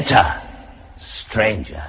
Enter, stranger.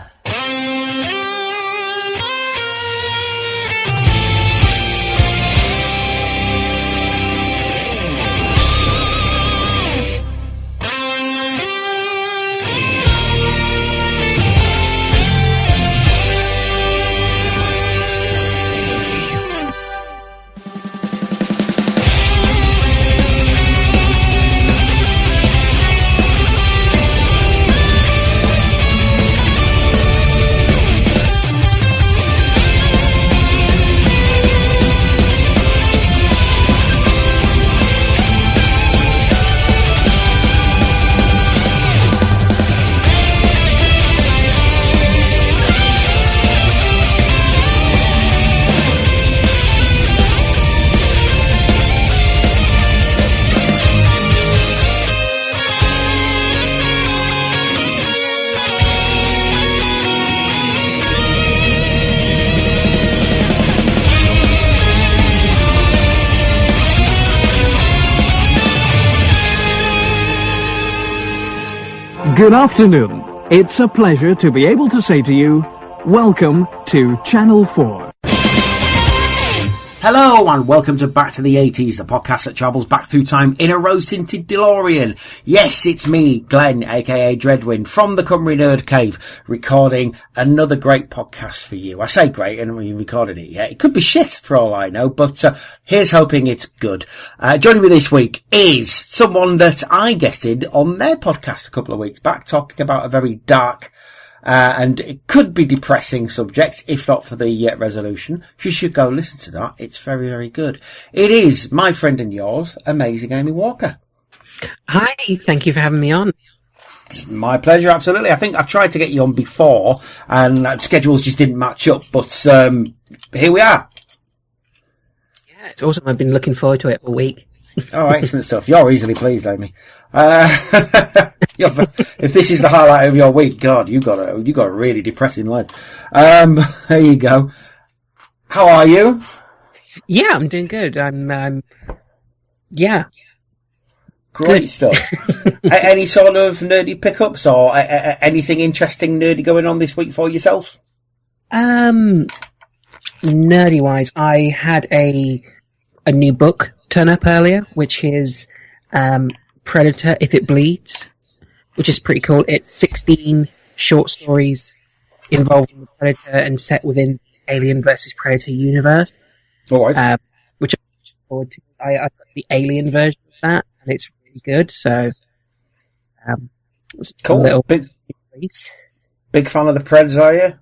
Good afternoon. It's a pleasure to be able to say to you, welcome to Channel 4. Hello and welcome to Back to the 80s, the podcast that travels back through time in a rose-tinted DeLorean. Yes, it's me, Glenn, aka Dreadwind, from the Cymru Nerd Cave, recording another great podcast for you. I say great, and we recorded it yet. It could be shit for all I know, but here's hoping it's good. Joining me this week is someone that I guested on their podcast a couple of weeks back, talking about a very dark and it could be depressing subject, if not for the resolution. You should go listen to that. It's very, very good. It is my friend and yours, Amazing Amy Walker. Hi, thank you for having me on. It's my pleasure, absolutely. I think I've tried to get you on before, and schedules just didn't match up, but here we are. Yeah, it's awesome. I've been looking forward to it all week. Oh, excellent stuff. You're easily pleased, Amy. If this is the highlight of your week, God, you got a really depressing life. There you go. How are you? Yeah, I'm doing good. Yeah. Great stuff. Any sort of nerdy pickups or anything interesting nerdy going on this week for yourself? Nerdy wise, I had a new book turn up earlier, which is Predator If It Bleeds, which is pretty cool. It's 16 short stories involving the Predator and set within Alien versus Predator universe. All right. Which I'm looking forward to. I got the Alien version of that, and it's really good. So, it's cool. A little Big fan of the Preds, are you?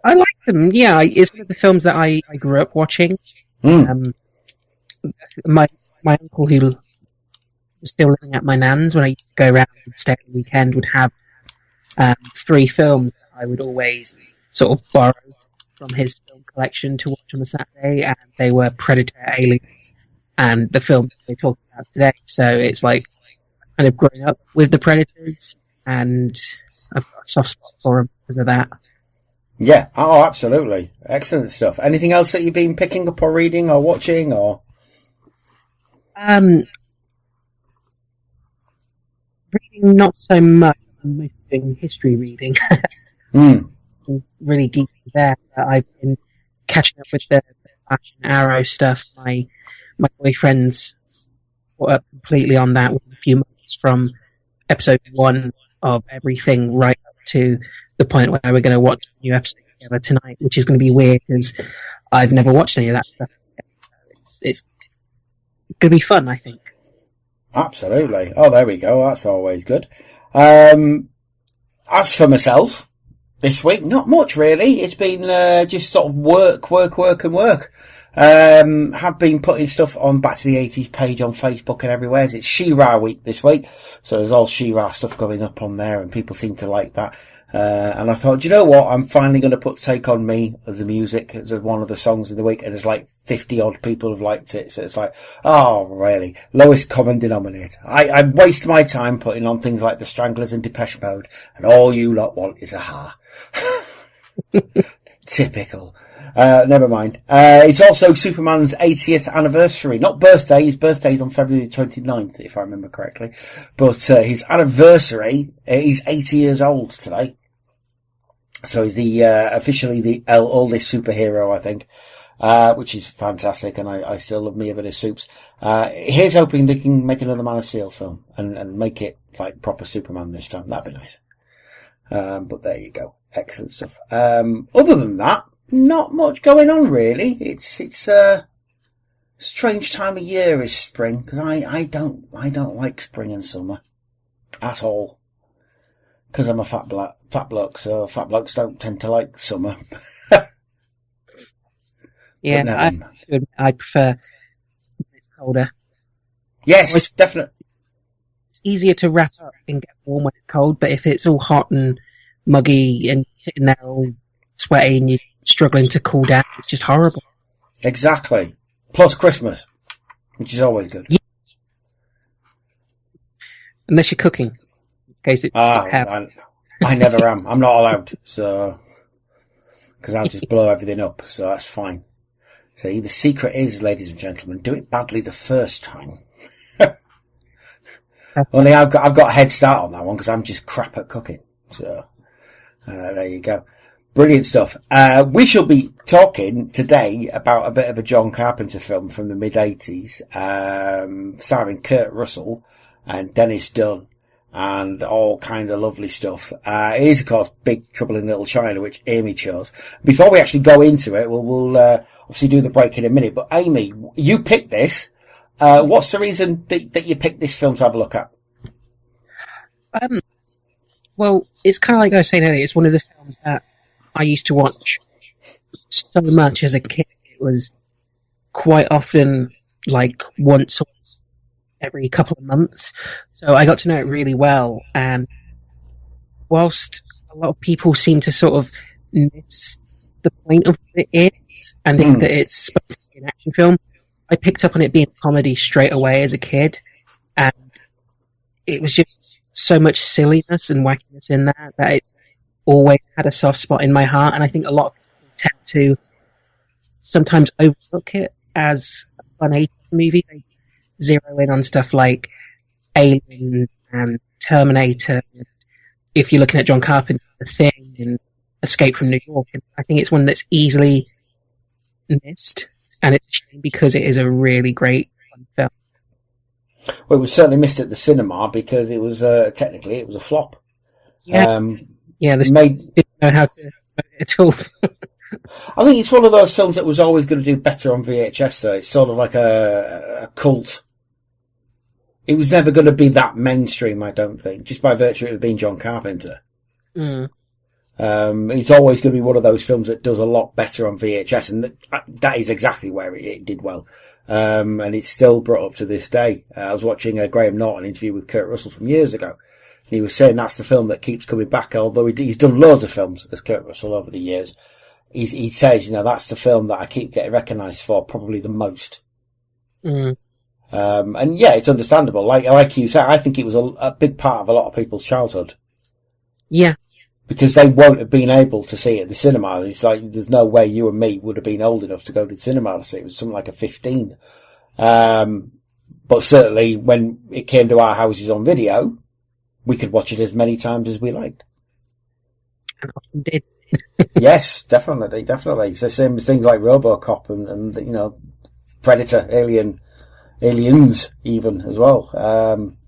I like them. Yeah, it's one of the films that I grew up watching. My uncle, who was still living at my nan's when I used to go around and stay on the weekend, would have 3 films that I would always sort of borrow from his film collection to watch on a Saturday, and they were Predator, Aliens, and the film that we're talking about today. So it's like kind of growing up with the Predators, and I've got a soft spot for them because of that. Yeah, oh, absolutely. Excellent stuff. Anything else that you've been picking up or reading or watching or? Reading not so much. I'm mostly doing history reading. Really deep there. I've been catching up with the Flash and Arrow stuff. My boyfriend's caught up completely on that with a few months from episode 1 of everything right up to the point where we're going to watch a new episode together tonight, which is going to be weird because I've never watched any of that stuff yet. So it's going to be fun, I think. Absolutely. Oh, there we go. That's always good. As for myself, this week, not much really. It's been just sort of work. Have been putting stuff on Back to the 80s page on Facebook and everywhere. It's She-Ra week this week, so there's all She-Ra stuff going up on there, and people seem to like that. And I thought, do you know what? I'm finally going to put Take On Me as the music as one of the songs of the week, and there's like 50 odd people have liked it. So it's like, oh, really? Lowest common denominator. I waste my time putting on things like the Stranglers and Depeche Mode, and all you lot want is a ha. Typical. Never mind. It's also Superman's 80th anniversary. Not birthday. His birthday's on February the 29th, if I remember correctly. But his anniversary, he's 80 years old today. So he's officially the oldest superhero, I think. Which is fantastic, and I still love me a bit of Supes. Here's hoping they can make another Man of Steel film and make it like proper Superman this time. That'd be nice. But there you go. Excellent stuff. Other than that, not much going on really. It's a strange time of year is spring, because I don't like spring and summer at all. Because I'm a fat bloke, so fat blokes don't tend to like summer. Yeah, I prefer when it's colder. Yes, definitely. It's easier to wrap up and get warm when it's cold, but if it's all hot and muggy and sitting there all sweaty and you're struggling to cool down, it's just horrible. Exactly. Plus Christmas, which is always good. Yeah. Unless you're cooking. In case it's I never am. I'm not allowed, so because I'll just blow everything up, so that's fine. See, the secret is, ladies and gentlemen, do it badly the first time. Only I've got a head start on that one because I'm just crap at cooking. So there you go. Brilliant stuff. We shall be talking today about a bit of a John Carpenter film from the mid-80s, starring Kurt Russell and Dennis Dunn and all kinds of lovely stuff. It is, of course, Big Trouble in Little China, which Amy chose. Before we actually go into it, we'll obviously do the break in a minute. But Amy, you picked this. What's the reason that you picked this film to have a look at? Well, it's kind of like I was saying earlier. It's one of the films that I used to watch so much as a kid. It was quite often like once or every couple of months. So I got to know it really well. And whilst a lot of people seem to sort of miss the point of what it is and think that it's supposed to be an action film, I picked up on it being a comedy straight away as a kid. And it was just so much silliness and wackiness in that it's always had a soft spot in my heart. And I think a lot of people tend to sometimes overlook it as a fun 80s movie. They zero in on stuff like Aliens and Terminator. If you're looking at John Carpenter, The Thing and Escape from New York, and I think it's one that's easily missed, and it's a shame because it is a really great fun film. Well, it was certainly missed at the cinema because it was technically it was a flop. Yeah, didn't know how to at all. I think it's one of those films that was always going to do better on VHS, though. It's sort of like a cult. It was never going to be that mainstream, I don't think, just by virtue of it being John Carpenter. It's always going to be one of those films that does a lot better on VHS, and that is exactly where it did well. And it's still brought up to this day. I was watching a Graham Norton interview with Kurt Russell from years ago, and he was saying that's the film that keeps coming back, although he's done loads of films as Kurt Russell over the years. He says, that's the film that I keep getting recognised for probably the most. And yeah, it's understandable. Like you said, I think it was a big part of a lot of people's childhood. Yeah. Because they won't have been able to see it at the cinema. It's like, there's no way you and me would have been old enough to go to the cinema to see it. It was something like a 15. But certainly when it came to our houses on video, we could watch it as many times as we liked. And often did. Yes, definitely. It's the same as things like RoboCop and Predator, Aliens even as well.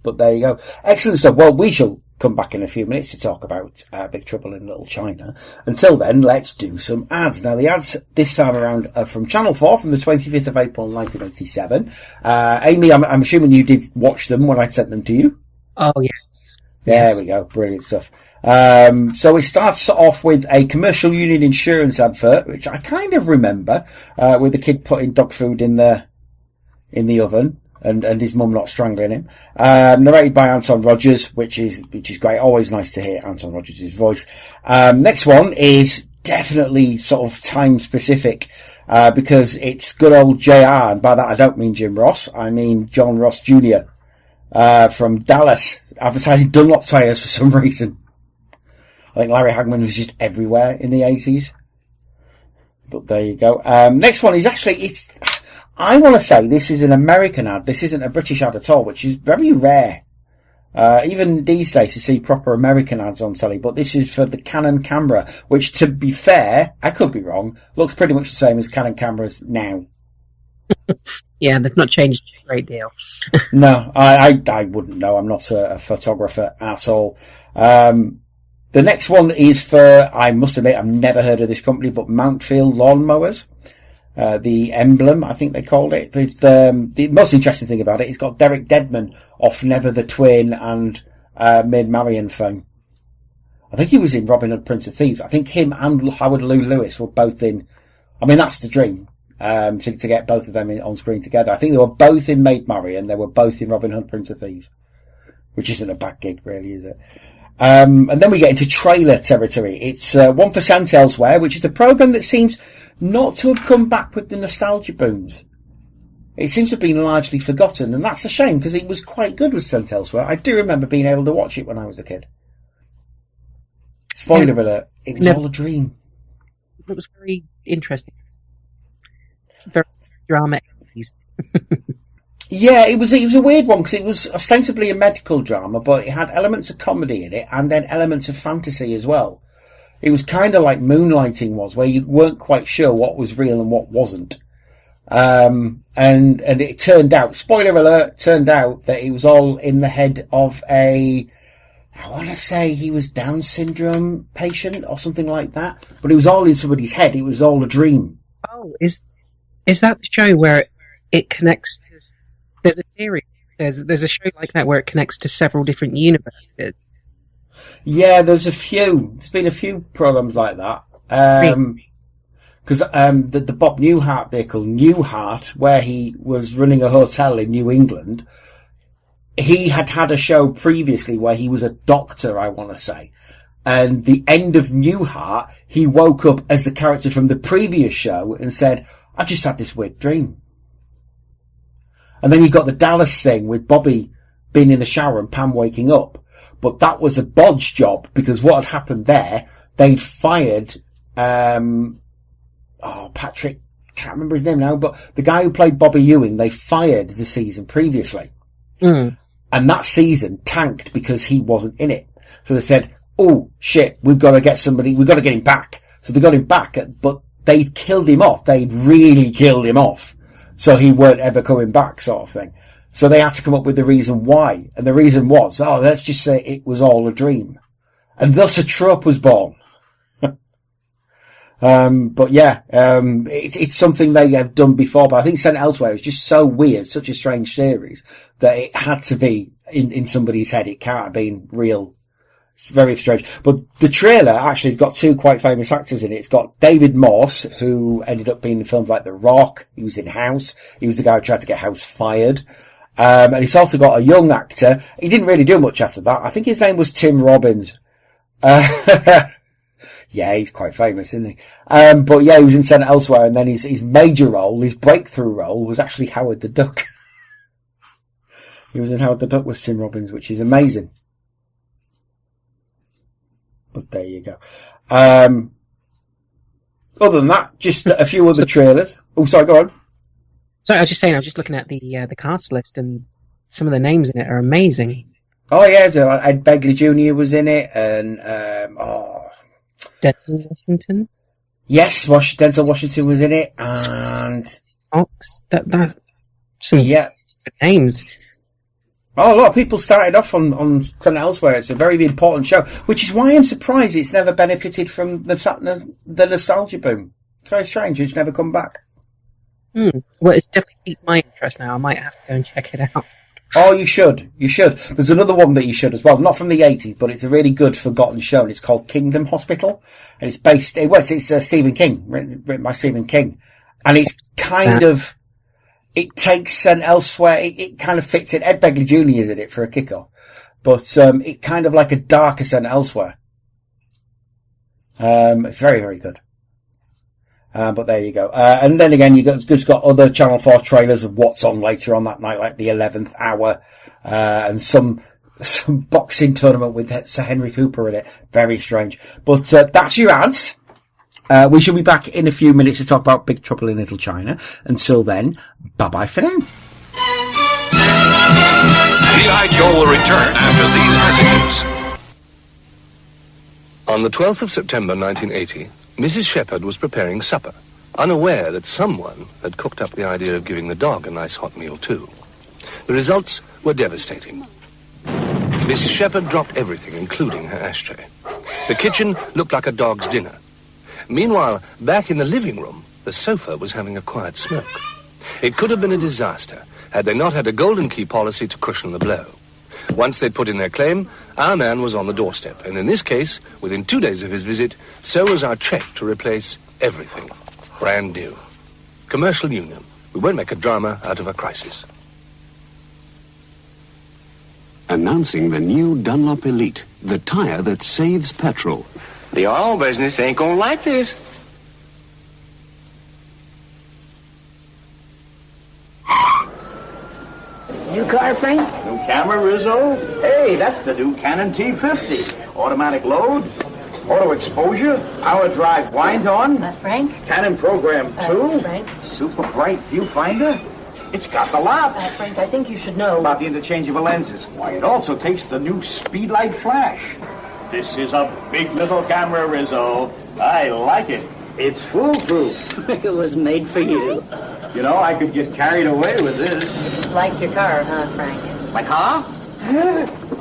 But there you go. Excellent stuff. Well, we shall come back in a few minutes to talk about Big Trouble in Little China. Until then, let's do some ads. Now, the ads this time around are from Channel 4 from the 25th of April 1987. Amy, I'm assuming you did watch them when I sent them to you? Oh, yes. There we go. Brilliant stuff. So it starts off with a commercial union insurance advert, which I kind of remember, with the kid putting dog food in the oven and his mum not strangling him. Narrated by Anton Rogers, which is great. Always nice to hear Anton Rogers' voice. Next one is definitely sort of time specific, because it's good old JR. And by that, I don't mean Jim Ross. I mean John Ross Jr., from Dallas, advertising Dunlop tyres for some reason. I think Larry Hagman was just everywhere in the 80s. But there you go. Next one is actually, I want to say this is an American ad. This isn't a British ad at all, which is very rare. Even these days to see proper American ads on telly, but this is for the Canon camera, which, to be fair, I could be wrong, looks pretty much the same as Canon cameras now. Yeah, they've not changed a great deal. No, I wouldn't know. I'm not a photographer at all. The next one is for, I must admit, I've never heard of this company, but Mountfield Lawnmowers. The emblem, I think they called it. The most interesting thing about it, it's got Derek Deadman off Never the Twin and Maid Marian fame. I think he was in Robin Hood, Prince of Thieves. I think him and Howard Lou Lewis were both in. I mean, that's the dream, to get both of them on screen together. I think they were both in Maid Marian. They were both in Robin Hood, Prince of Thieves, which isn't a bad gig, really, is it? And then we get into trailer territory. It's 1% Elsewhere, which is the programme that seems not to have come back with the nostalgia booms. It seems to have been largely forgotten, and that's a shame, because it was quite good with Sent Elsewhere. I do remember being able to watch it when I was a kid. Spoiler alert, it was all a dream. It was very interesting. Very dramatic. Yeah, it was a weird one, because it was ostensibly a medical drama, but it had elements of comedy in it, and then elements of fantasy as well. It was kind of like Moonlighting was, where you weren't quite sure what was real and what wasn't. And it turned out, spoiler alert, turned out that it was all in the head of I want to say he was Down syndrome patient or something like that, but it was all in somebody's head. It was all a dream. Oh, is that the show where it connects to, there's a theory, there's a show like that where it connects to several different universes? Yeah, there's been a few programs like that. Because the Bob Newhart vehicle, Newhart, where he was running a hotel in New England, he had a show previously where he was a doctor, I want to say. And the end of Newhart, he woke up as the character from the previous show and said, "I've just had this weird dream." And then you got the Dallas thing with Bobby being in the shower and Pam waking up. But that was a bodge job, because what had happened there, they'd fired, Patrick, can't remember his name now, but the guy who played Bobby Ewing, they fired the season previously. And that season tanked because he wasn't in it. So they said, "Oh shit, we've got to get him back." So they got him back, but they'd killed him off. They'd really killed him off. So he weren't ever coming back, sort of thing. So they had to come up with the reason why. And the reason was, let's just say it was all a dream. And thus a trope was born. But yeah, it's something they have done before, but I think Sent Elsewhere is just so weird, such a strange series, that it had to be in somebody's head. It can't have been real. It's very strange. But the trailer actually has got two quite famous actors in it. It's got David Morse, who ended up being in films like The Rock. He was in House. He was the guy who tried to get House fired. And he's also got a young actor. He didn't really do much after that. I think his name was Tim Robbins. Yeah, he's quite famous, isn't he? But yeah, he was in Sent Elsewhere, and then his major role, his breakthrough role, was actually Howard the Duck. He was in Howard the Duck with Tim Robbins, which is amazing. But there you go. Other than that, just a few other trailers. Oh, sorry, go on. Sorry, I was just saying, I was just looking at the cast list, and some of the names in it are amazing. Oh yeah, so Ed Begley Jr. was in it, and Denzel Washington. Yes, Denzel Washington was in it, and Ox. That's some good names. Oh, a lot of people started off on Sent Elsewhere. It's a very important show, which is why I'm surprised it's never benefited from the nostalgia boom. It's very strange. It's never come back. Well, it's definitely piqued my interest now. I might have to go and check it out. Oh, you should. You should. There's another one that you should as well. Not from the 80s, but it's a really good forgotten show. And it's called Kingdom Hospital. And it's based, it's Stephen King, written by Stephen King. And it's kind of, it takes Sent Elsewhere, it kind of fits in. Ed Begley Jr. is in it for a kick-off. But, it kind of like a darker Sent Elsewhere. It's very, very good. But there you go. And then again, you've got other Channel 4 trailers of what's on later on that night, like the 11th hour, and some boxing tournament with Sir Henry Cooper in it. Very strange. But, that's your ads. We shall be back in a few minutes to talk about Big Trouble in Little China. Until then, bye-bye for now. G.I. Joe will return after these messages. On the 12th of September 1980, Mrs. Shepherd was preparing supper, unaware that someone had cooked up the idea of giving the dog a nice hot meal too. The results were devastating. Mrs. Shepherd dropped everything, including her ashtray. The kitchen looked like a dog's dinner. Meanwhile, back in the living room, the sofa was having a quiet smoke. It could have been a disaster had they not had a golden key policy to cushion the blow. Once they'd put in their claim, our man was on the doorstep. And in this case, within 2 days of his visit, so was our check to replace everything. Brand new. Commercial Union. We won't make a drama out of a crisis. Announcing the new Dunlop Elite, the tire that saves petrol. The oil business ain't gonna like this. New car, Frank? New camera, Rizzo? Hey, that's the new Canon T50. Automatic load, auto exposure, hour drive wind on. Frank? Canon program 2. Frank? Super bright viewfinder. It's got the lot. Frank, I think you should know. About the interchangeable lenses. Why, it also takes the new speedlight flash. This is a big little camera, Rizzo. I like it. It's foolproof. It was made for you. You know, I could get carried away with this. It's like your car, huh, Frank? My car?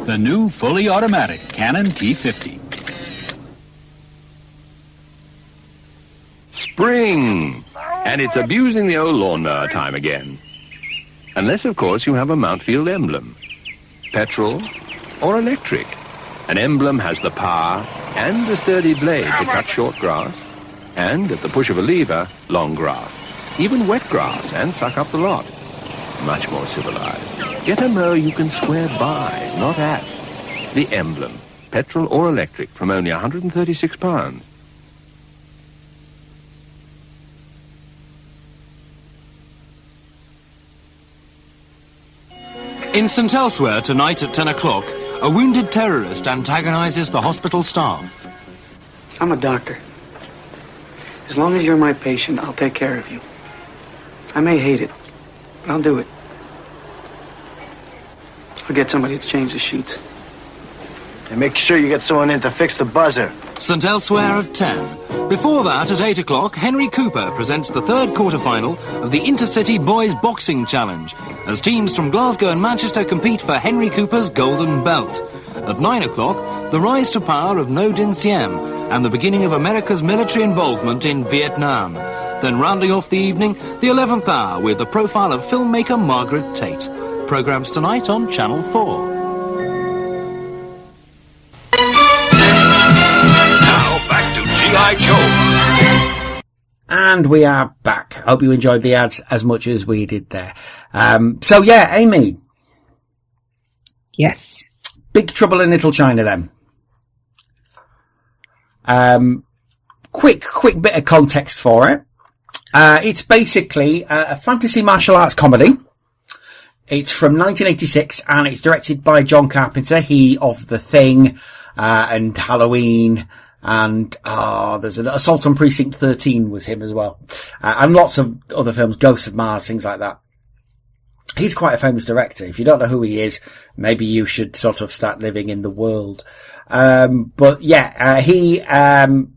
The new fully automatic Canon T50. Spring! And it's abusing the old lawnmower time again. Unless, of course, you have a Mountfield emblem. Petrol or electric. An emblem has the power and the sturdy blade to cut short grass, and at the push of a lever, long grass. Even wet grass, and suck up the lot. Much more civilized. Get a mower you can swear by, not at. The emblem. Petrol or electric from only £136. In St Elsewhere tonight at 10 o'clock, a wounded terrorist antagonises the hospital staff. I'm a doctor. As long as you're my patient, I'll take care of you. I may hate it, but I'll do it. I'll get somebody to change the sheets. And make sure you get someone in to fix the buzzer. St Elsewhere at 10. Before that, at 8 o'clock, Henry Cooper presents the third quarter-final of the Intercity Boys Boxing Challenge, as teams from Glasgow and Manchester compete for Henry Cooper's Golden Belt. At 9 o'clock, the rise to power of No Din Siem and the beginning of America's military involvement in Vietnam. Then rounding off the evening, the 11th hour with the profile of filmmaker Margaret Tate. Programmes tonight on Channel 4. G.I. Joe. And we are back. Hope you enjoyed the ads as much as we did there. So yeah, Amy. Yes. Big Trouble in Little China then. Quick bit of context for it. It's basically a fantasy martial arts comedy. It's from 1986 and it's directed by John Carpenter, he of The Thing, and Halloween. And, there's an Assault on Precinct 13 was him as well. And lots of other films, Ghosts of Mars, things like that. He's quite a famous director. If you don't know who he is, maybe you should sort of start living in the world. But yeah, he,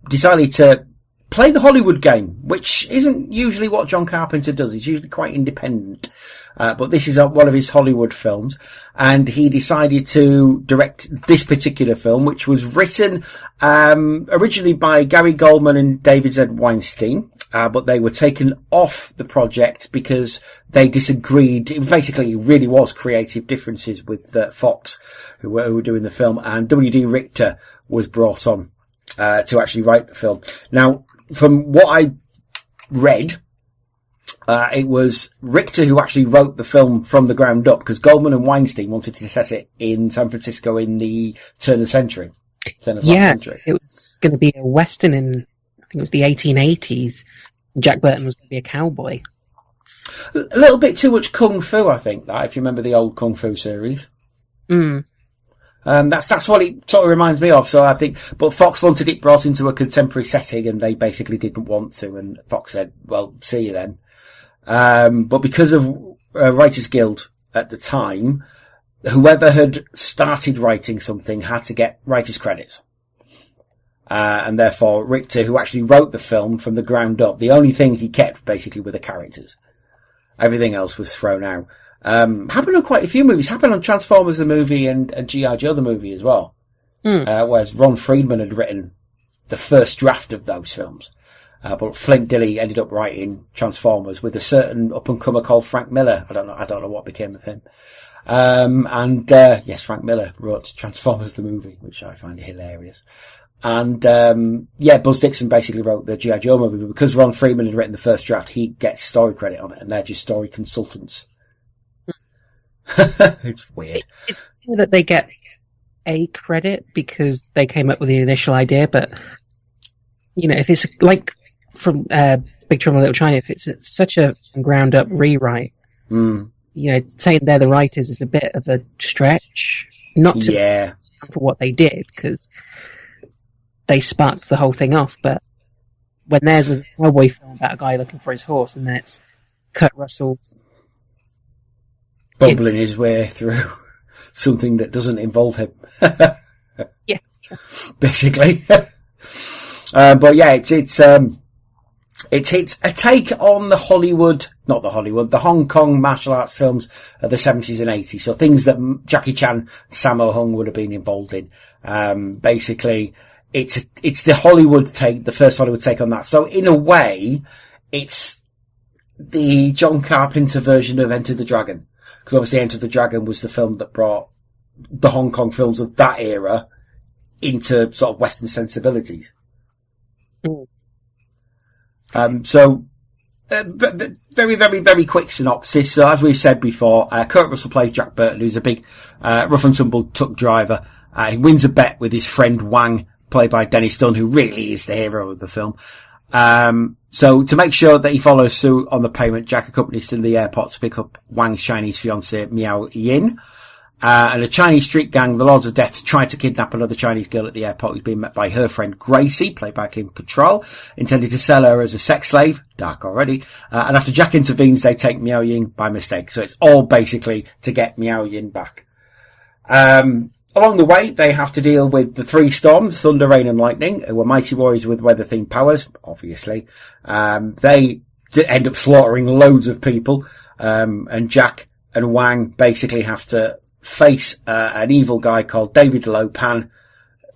decided to play the Hollywood game, which isn't usually what John Carpenter does. He's usually quite independent. But this is one of his Hollywood films, and he decided to direct this particular film, which was written originally by Gary Goldman and David Z. Weinstein, but they were taken off the project because they disagreed. It basically really was creative differences with Fox, who were doing the film, and W.D. Richter was brought on to actually write the film. Now, from what I read, it was Richter who actually wrote the film from the ground up, because Goldman and Weinstein wanted to set it in San Francisco in the turn of the century. It was going to be a Western in, I think it was the 1880s. Jack Burton was going to be a cowboy. A little bit too much kung fu, I think, that, if you remember the old kung fu series. Mm. That's what it sort of reminds me of. So I think, but Fox wanted it brought into a contemporary setting, and they basically didn't want to. And Fox said, "Well, see you then." But because of Writers Guild at the time, whoever had started writing something had to get writers' credits. And therefore Richter, who actually wrote the film from the ground up, the only thing he kept basically were the characters. Everything else was thrown out. Happened on quite a few movies. Happened on Transformers the movie and G.I. Joe the movie as well. Whereas Ron Friedman had written the first draft of those films. But Flint Dille ended up writing Transformers with a certain up-and-comer called Frank Miller. I don't know what became of him. Yes, Frank Miller wrote Transformers the movie, which I find hilarious. And, Buzz Dixon basically wrote the G.I. Joe movie, but because Ron Friedman had written the first draft, he gets story credit on it, and they're just story consultants. It's weird. It's that they get a credit because they came up with the initial idea, but, if it's like from, Big Trouble in Little China, if it's such a ground up rewrite, saying they're the writers is a bit of a stretch. Not to for what they did, because they sparked the whole thing off, but when theirs was a cowboy film about a guy looking for his horse, and that's Kurt Russell bumbling his way through something that doesn't involve him. Yeah. Basically. But yeah, it's a take on the Hong Kong martial arts films of the 70s and 80s. So things that Jackie Chan, Sammo Hung would have been involved in. Basically, it's the Hollywood take, the first Hollywood take on that. So in a way, it's the John Carpenter version of Enter the Dragon. Because obviously Enter the Dragon was the film that brought the Hong Kong films of that era into sort of Western sensibilities. Very, very, very quick synopsis. So as we said before, Kurt Russell plays Jack Burton, who's a big, rough and tumble truck driver. He wins a bet with his friend Wang, played by Dennis Dunn, who really is the hero of the film. So to make sure that he follows suit on the payment, Jack accompanies to the airport to pick up Wang's Chinese fiancée, Miao Yin. And a Chinese street gang, the Lords of Death, try to kidnap another Chinese girl at the airport who's been met by her friend Gracie, played by Kim Cattrall, intended to sell her as a sex slave, dark already. And after Jack intervenes, they take Miao Yin by mistake. So it's all basically to get Miao Yin back. Along the way, they have to deal with the three storms, thunder, rain and lightning, who are mighty warriors with weather-themed powers, obviously. They end up slaughtering loads of people, and Jack and Wang basically have to face an evil guy called David Lo Pan,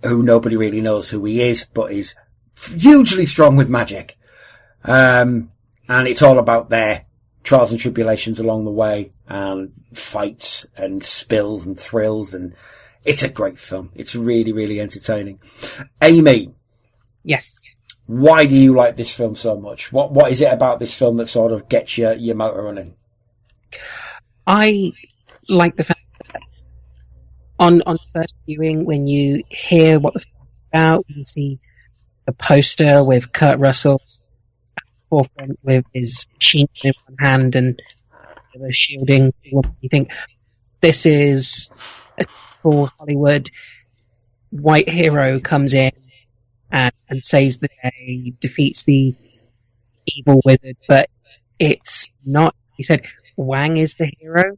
who nobody really knows who he is, but is hugely strong with magic. And it's all about their trials and tribulations along the way, and fights and spills and thrills, and it's a great film. It's really, really entertaining. Amy. Yes. Why do you like this film so much? What is it about this film that sort of gets your motor running? I like the fact that on first viewing, when you hear what the film's about, when you see the poster with Kurt Russell at the forefront with his machine in one hand and the shielding, you think this is a cool Hollywood white hero comes in and saves the day, defeats the evil wizard, but it's not. He said Wang is the hero.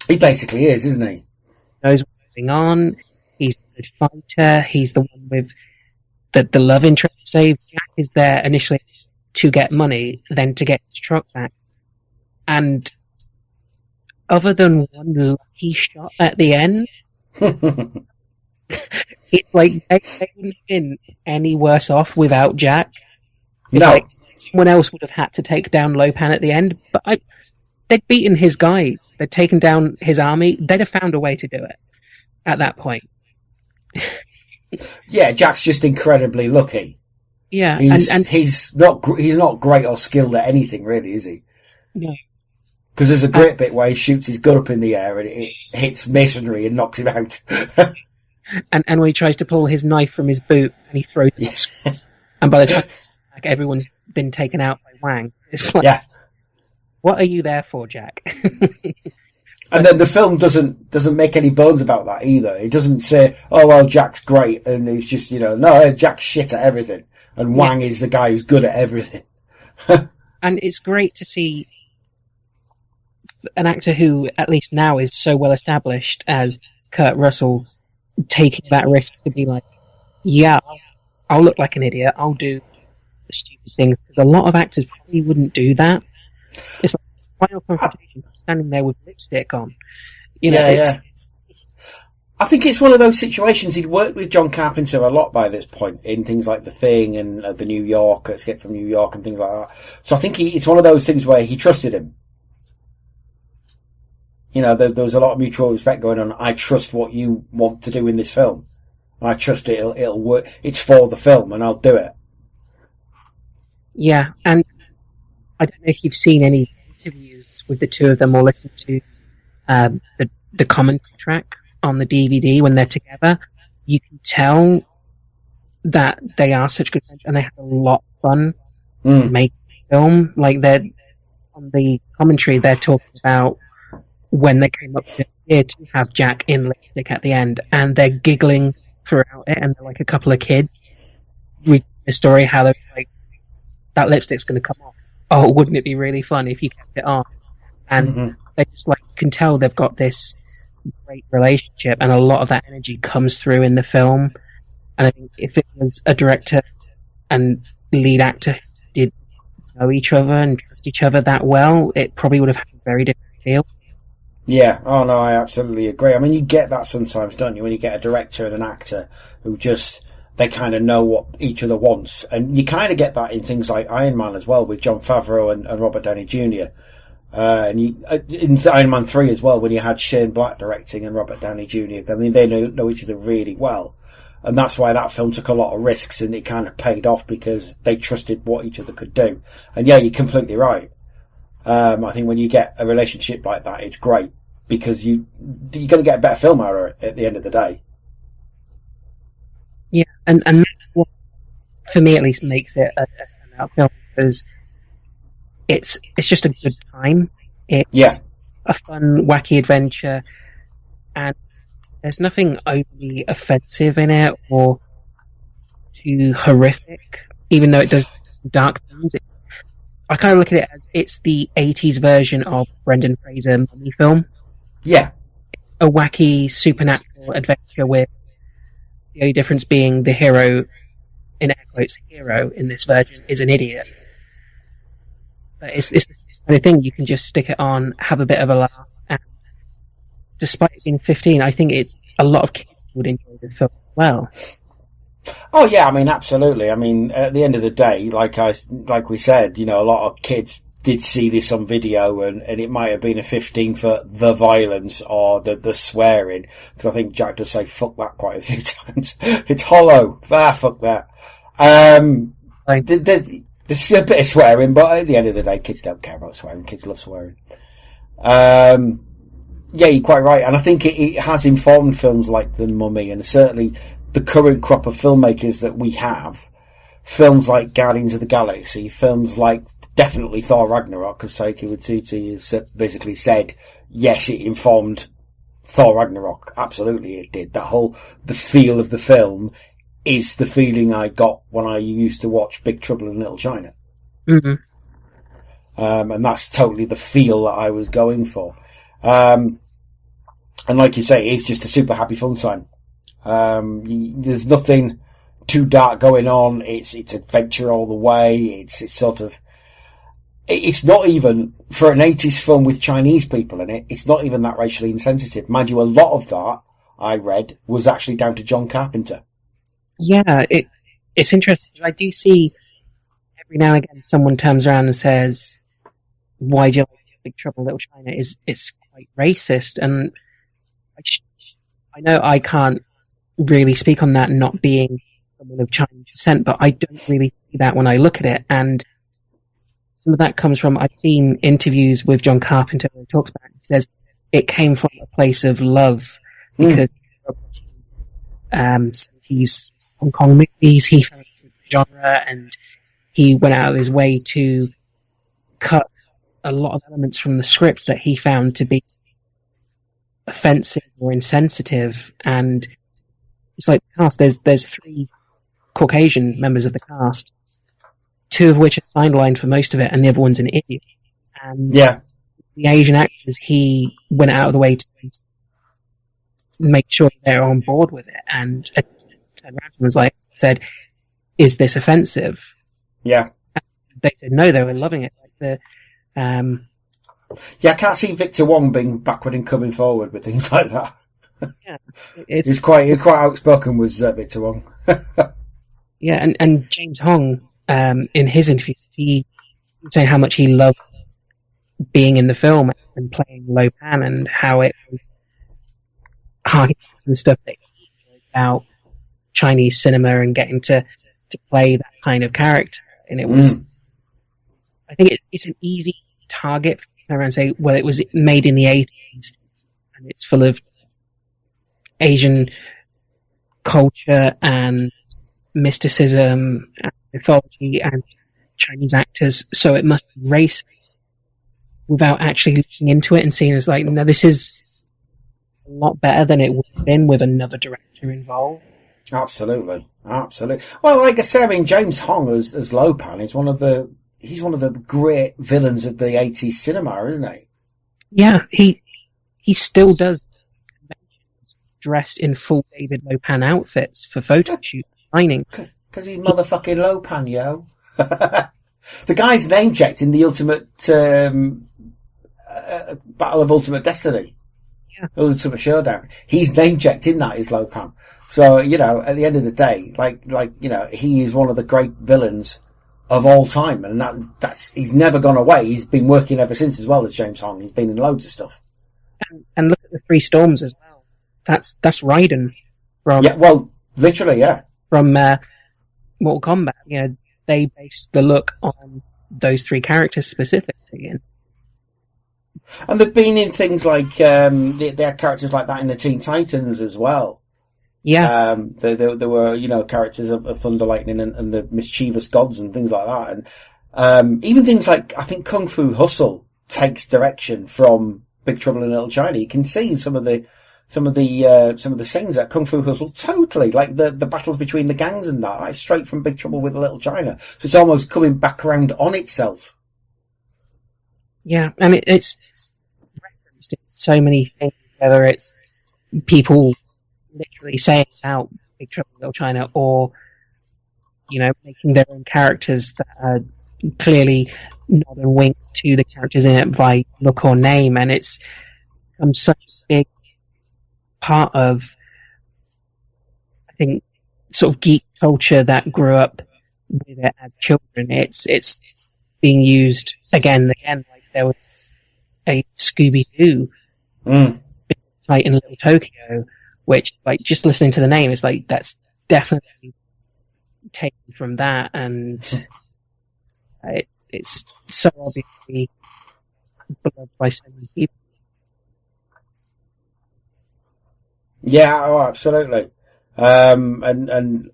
He basically is, isn't he? Knows what's going on. He's the good fighter. He's the one with the love interest to save. Jack is there initially to get money, then to get his truck back. And other than one lucky shot at the end, it's like they wouldn't have been any worse off without Jack. It's like someone else would have had to take down Lopan at the end, but they'd beaten his guys, they'd taken down his army, they'd have found a way to do it at that point. Yeah, Jack's just incredibly lucky. Yeah, and he's not great or skilled at anything, really, is he? No. Because there's a great bit where he shoots his gun up in the air and it hits masonry and knocks him out. and when he tries to pull his knife from his boot and he throws it, and by the time everyone's been taken out by Wang, it's like, what are you there for, Jack? And then the film doesn't make any bones about that either. It doesn't say, "Oh well, Jack's great," and it's just no, Jack's shit at everything, and Wang is the guy who's good at everything. And it's great to see an actor who, at least now, is so well established as Kurt Russell taking that risk to be like, "Yeah, I'll look like an idiot. I'll do the stupid things," because a lot of actors probably wouldn't do that. It's like final confrontation, standing there with lipstick on. I think it's one of those situations. He'd worked with John Carpenter a lot by this point in things like The Thing and the New York, Escape from New York and things like that. So I think it's one of those things where he trusted him. There was a lot of mutual respect going on. I trust what you want to do in this film. I trust it'll work. It's for the film and I'll do it. Yeah, and I don't know if you've seen any interviews with the two of them or listened to the commentary track on the DVD when they're together. You can tell that they are such good friends and they have a lot of fun making the film. Like, they're on the commentary, they're talking about when they came up with the idea to have Jack in lipstick at the end, and they're giggling throughout it, and they're like a couple of kids reading the story, how they're like, that lipstick's going to come off. Oh, wouldn't it be really fun if you kept it on? And they just can tell they've got this great relationship, and a lot of that energy comes through in the film. And I think if it was a director and lead actor who did know each other and trust each other that well, it probably would have had a very different feel. Yeah, oh no, I absolutely agree. I mean, you get that sometimes, don't you, when you get a director and an actor who they kind of know what each other wants. And you kind of get that in things like Iron Man as well, with Jon Favreau and Robert Downey Jr. And in Iron Man 3 as well, when you had Shane Black directing and Robert Downey Jr. I mean, they know each other really well. And that's why that film took a lot of risks, and it kind of paid off because they trusted what each other could do. And yeah, you're completely right. I think when you get a relationship like that, it's great because you're going to get a better film out of it at the end of the day. Yeah, and that's what, for me at least, makes it a standout film, because it's just a good time. It's a fun, wacky adventure, and there's nothing overly offensive in it or too horrific, even though it does dark things. I kind of look at it as it's the 80s version of Brendan Fraser Mummy film. Yeah. It's a wacky, supernatural adventure with the only difference being the hero, in air quotes, hero in this version is an idiot. But it's this kind of thing, you can just stick it on, have a bit of a laugh, and despite it being 15, I think it's a lot of kids would enjoy the film as well. Oh yeah, I mean, absolutely. I mean, at the end of the day, like we said, a lot of kids did see this on video, and it might have been a 15 for the violence or the swearing, because I think Jack does say fuck that quite a few times. It's hollow. Fuck that. There's a bit of swearing, but at the end of the day, kids don't care about swearing. Kids love swearing. Yeah, you're quite right. And I think it has informed films like The Mummy, and certainly the current crop of filmmakers that we have. Films like Guardians of the Galaxy, films like definitely Thor Ragnarok, because Taika Waititi has basically said, yes, it informed Thor Ragnarok. Absolutely it did. The feel of the film is the feeling I got when I used to watch Big Trouble in Little China. Mm-hmm. And that's totally the feel that I was going for. And like you say, it's just a super happy fun time. There's nothing too dark going on. It's adventure all the way. It's not even, for an 80s film with Chinese people in it, it's not even that racially insensitive. Mind you, a lot of that, I read, was actually down to John Carpenter. Yeah, it's interesting. I do see every now and again someone turns around and says, why do you like Big Trouble in Little China? It's quite racist, and I know I can't really speak on that, not being someone of Chinese descent, but I don't really see that when I look at it. And some of that comes from, I've seen interviews with John Carpenter where he talks about it. He says it came from a place of love, because he's Hong Kong movies, he found the genre, and he went out of his way to cut a lot of elements from the script that he found to be offensive or insensitive. And it's like the cast, there's 3 Caucasian members of the cast, 2 of which are sidelined for most of it, and the other one's an idiot. And yeah, the Asian actors, he went out of the way to make sure they're on board with it, and turned around and was like, said, "Is this offensive?" Yeah. And they said no, they were loving it. Like yeah, I can't see Victor Wong being backward and coming forward with things like that. Yeah, he's quite outspoken, was Victor Wong. Yeah, and James Hong, in his interviews, he was saying how much he loved being in the film and playing Lo Pan, and how it was hard and stuff that he enjoyed about Chinese cinema and getting to play that kind of character. And it was, I think it's an easy target for people around and say, well, it was made in the 80s and it's full of Asian culture and mysticism and mythology and Chinese actors, so it must be racist, without actually looking into it and seeing as like, no, this is a lot better than it would have been with another director involved. Absolutely. Well, like I say, I mean, James Hong as Lo Pan is he's one of the great villains of the 80s cinema, isn't he? Yeah, he still does conventions dressed in full David Lo Pan outfits for photo shoots, signing. Because he's motherfucking Lo Pan, yo. The guy's name checked in the Ultimate Battle of Ultimate Destiny. Yeah. Ultimate Showdown. He's name checked in that is Lo Pan. So, you know, at the end of the day, like, you know, he is one of the great villains of all time. And that's, he's never gone away. He's been working ever since as well as James Hong. He's been in loads of stuff. And look at the Three Storms as well. That's Raiden from. Yeah, well, literally, yeah. From, Mortal Kombat. You know, they based the look on those 3 characters specifically. And they've been in things like, they had characters like that in the Teen Titans as well. Yeah. There were, you know, characters of Thunder, Lightning and the mischievous gods and things like that. And, even things like, I think Kung Fu Hustle takes direction from Big Trouble in Little China. You can see in some of the scenes that Kung Fu Hustle totally, like the battles between the gangs and that's straight from Big Trouble with Little China. So it's almost coming back around on itself. Yeah, and it's referenced in so many things, whether it's people literally saying out Big Trouble in Little China, or, you know, making their own characters that are clearly nod and wink to the characters in it by look or name, and it's become such a big part of, I think, sort of geek culture that grew up with it as children. It's being used again and again. Like there was a Scooby-Doo, Big Fight in Little Tokyo, which, like, just listening to the name, is like, that's definitely taken from that, and it's so obviously beloved by so many people. Yeah, oh, absolutely. And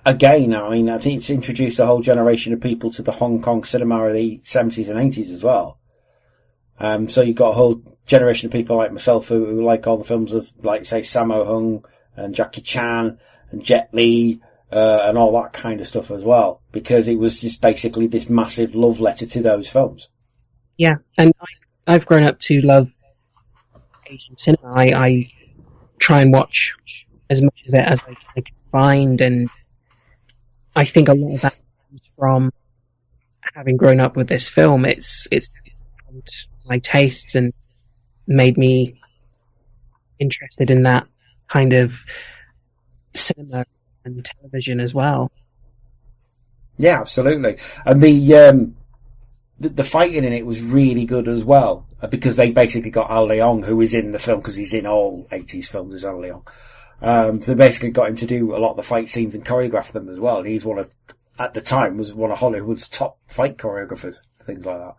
again, I mean, I think it's introduced a whole generation of people to the Hong Kong cinema of the 70s and 80s as well. So you've got a whole generation of people like myself who like all the films of, like, say, Sammo Hung and Jackie Chan and Jet Li, and all that kind of stuff as well, because it was just basically this massive love letter to those films. Yeah, and I've grown up to love Asian cinema. I try and watch as much of it as I can find, and I think a lot of that comes from having grown up with this film. It's formed my tastes and made me interested in that kind of cinema and television as well. Yeah, absolutely. And the fighting in it was really good as well, because they basically got Al Leong, who is in the film, because he's in all 80s films as Al Leong. So they basically got him to do a lot of the fight scenes and choreograph them as well. And he's at the time, was one of Hollywood's top fight choreographers, things like that.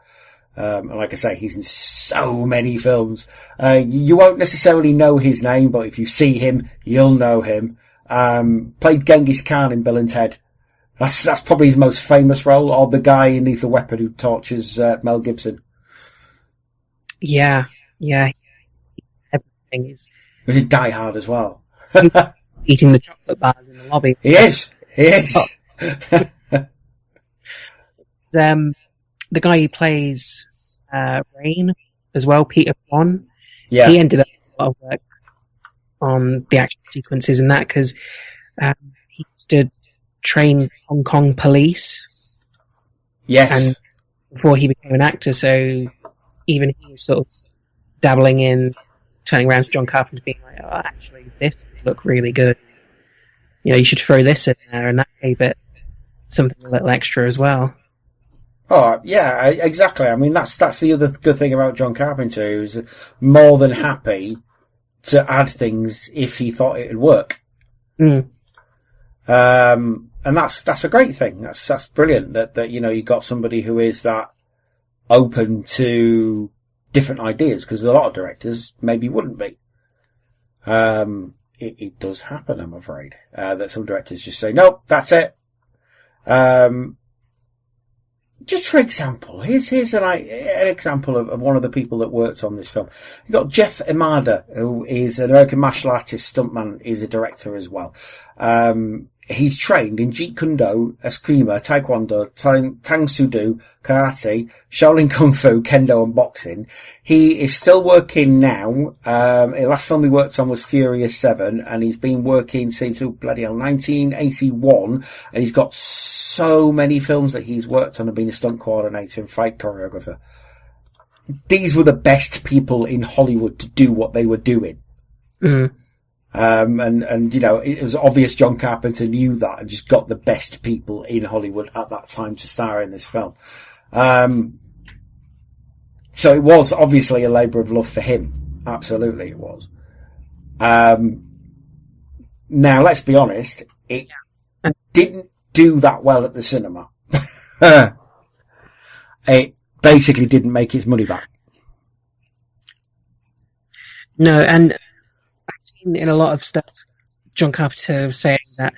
And like I say, he's in so many films. You won't necessarily know his name, but if you see him, you'll know him. Played Genghis Khan in Bill and Ted. That's probably his most famous role, or the guy in Lethal Weapon who tortures Mel Gibson. Yeah. thing. He's Die Hard as well. eating the chocolate bars in the lobby. He is. The guy who plays Rain as well, Peter Kwan. Yeah. He ended up doing a lot of work on the action sequences in that because he used to train Hong Kong police. Yes. And before he became an actor, so even he was sort of dabbling in turning around to John Carpenter being like, oh, actually, this would look really good. You know, you should throw this in there and that gave it something a little extra as well. Oh, yeah, exactly. I mean, that's the other good thing about John Carpenter, who's more than happy to add things if he thought it would work. Mm. And that's a great thing. That's brilliant that, you know, you got somebody who is that open to different ideas, because a lot of directors maybe wouldn't be. It does happen, I'm afraid, that some directors just say, nope, that's it. Just for example, here's an example of one of the people that worked on this film. You've got Jeff Imada, who is an American martial artist stuntman. He's a director as well. He's trained in Jeet Kune Do, Eskrima, Taekwondo, Tang Soo Do, Karate, Shaolin Kung Fu, Kendo and boxing. He is still working now. The last film he worked on was Furious 7, and he's been working since, 1981, and he's got so many films that he's worked on and been a stunt coordinator and fight choreographer. These were the best people in Hollywood to do what they were doing. Mm. And you know, it was obvious John Carpenter knew that and just got the best people in Hollywood at that time to star in this film. So it was obviously a labour of love for him. Absolutely it was. Now let's be honest, it didn't do that well at the cinema. It basically didn't make its money back. No, and in a lot of stuff, John Carpenter was saying that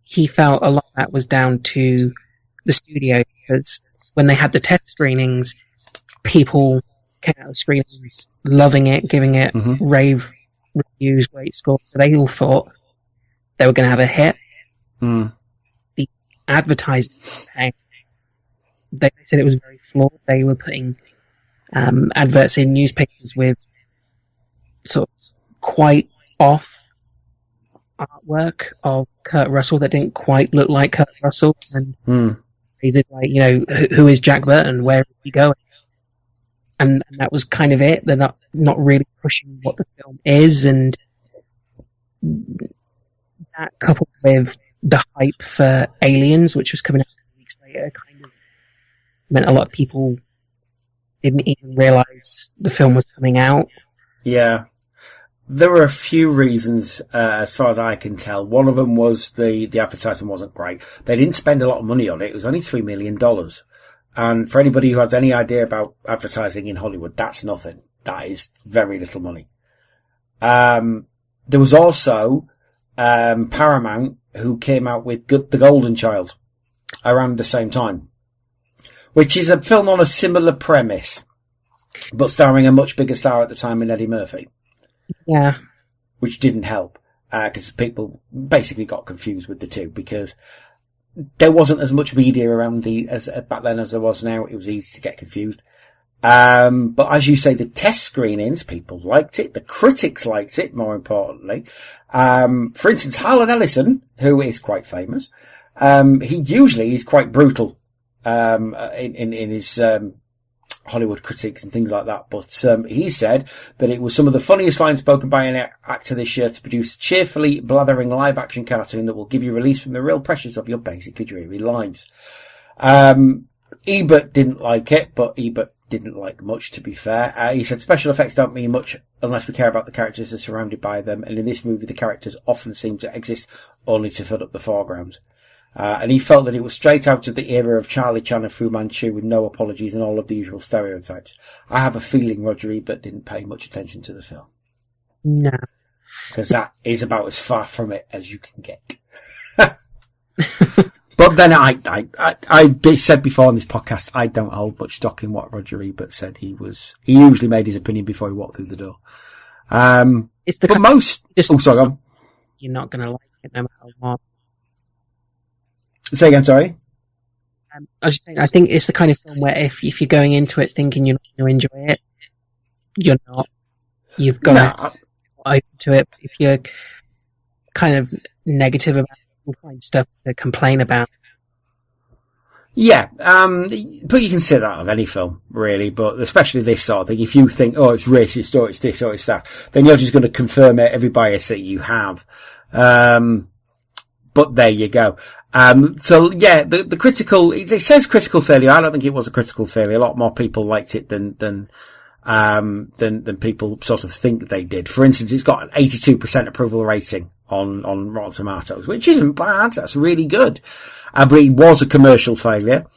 he felt a lot of that was down to the studio, because when they had the test screenings, people came out of the screenings loving it, giving it rave reviews, great scores, so they all thought they were going to have a hit. Mm. The advertising campaign, they said it was very flawed. They were putting adverts in newspapers with sort of quite off artwork of Kurt Russell that didn't quite look like Kurt Russell, and he's like, you know, who is Jack Burton? Where is he going? And that was kind of it. They're not really pushing what the film is, and that coupled with the hype for Aliens, which was coming out 2 weeks later, kind of meant a lot of people didn't even realise the film was coming out. Yeah. There were a few reasons, as far as I can tell. One of them was the advertising wasn't great. They didn't spend a lot of money on it. It was only $3 million. And for anybody who has any idea about advertising in Hollywood, that's nothing. That is very little money. There was also, Paramount, who came out with The Golden Child around the same time, which is a film on a similar premise, but starring a much bigger star at the time in Eddie Murphy. Yeah. Which didn't help, because people basically got confused with the two, because there wasn't as much media around as back then as there was now. It was easy to get confused. But as you say, the test screenings, people liked it. The critics liked it, more importantly. For instance, Harlan Ellison, who is quite famous, he usually is quite brutal, in his, Hollywood critics and things like that, but he said that it was some of the funniest lines spoken by an actor this year to produce a cheerfully blathering live-action cartoon that will give you release from the real pressures of your basically dreary lives. Ebert didn't like it, but Ebert didn't like much, to be fair. He said special effects don't mean much unless we care about the characters that are surrounded by them, and in this movie the characters often seem to exist only to fill up the foreground. And he felt that it was straight out of the era of Charlie Chan and Fu Manchu with no apologies and all of the usual stereotypes. I have a feeling Roger Ebert didn't pay much attention to the film. No. Because that is about as far from it as you can get. But then I said before on this podcast, I don't hold much stock in what Roger Ebert said. He usually made his opinion before he walked through the door. It's the but most... Oh, sorry, go on. You're not going to like it no matter what. Say again, sorry? I was just saying, I think it's the kind of film where if you're going into it thinking you're not going to enjoy it, you're not. You've got to be open to it. If you're kind of negative about it, you'll find stuff to complain about. Yeah, but you can say that of any film, really, but especially this sort of thing. If you think, oh, it's racist, or it's this, or it's that, then you're just going to confirm every bias that you have. But there you go. So yeah, the critical, it says critical failure. I don't think it was a critical failure. A lot more people liked it than people sort of think they did. For instance, it's got an 82% approval rating on Rotten Tomatoes, which isn't bad. That's really good. But it was a commercial failure.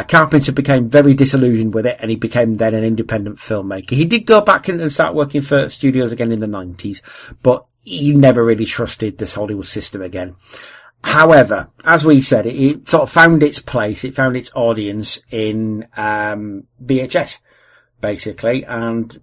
Carpenter became very disillusioned with it, and he became then an independent filmmaker. He did go back and start working for studios again in the 90s, but he never really trusted this Hollywood system again. However, as we said, it sort of found its place, it found its audience in VHS, basically, and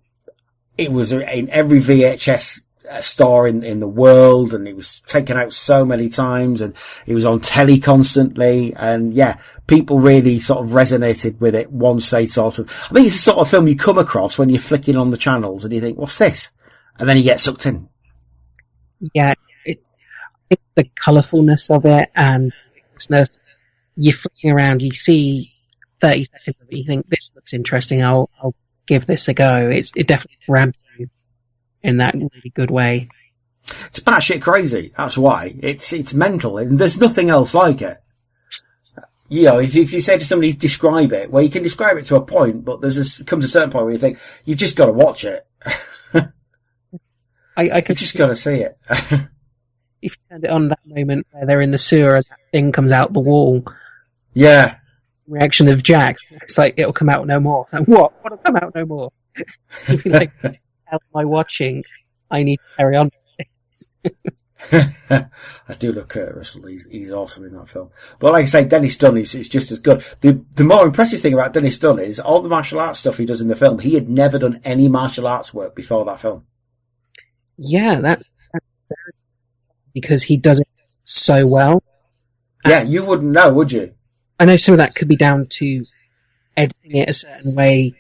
it was in every VHS store in the world, and it was taken out so many times, and it was on telly constantly, and yeah, people really sort of resonated with it once they sort of... I think it's the sort of film you come across when you're flicking on the channels and you think, what's this? And then you get sucked in. Yeah. I think the colourfulness of it and you're flicking around, you see 30 seconds of it, you think this looks interesting, I'll give this a go. It definitely grabs you in that really good way. It's batshit crazy. That's why it's mental, and there's nothing else like it. You know, if you say to somebody, describe it, well, you can describe it to a point, but comes a certain point where you think you've just got to watch it. You've just got to see it. If you turned it on that moment where they're in the sewer and that thing comes out the wall. Yeah. Reaction of Jack. It's like, it'll come out no more. Like, what? What'll come out no more? You'd be like, how am I watching? I need to carry on with this. I do love Kurt Russell. He's awesome in that film. But like I say, Dennis Dunn is just as good. The more impressive thing about Dennis Dunn is all the martial arts stuff he does in the film. He had never done any martial arts work before that film. Yeah, that's very, because he does it so well. Yeah, you wouldn't know, would you? I know some of that could be down to editing it a certain way,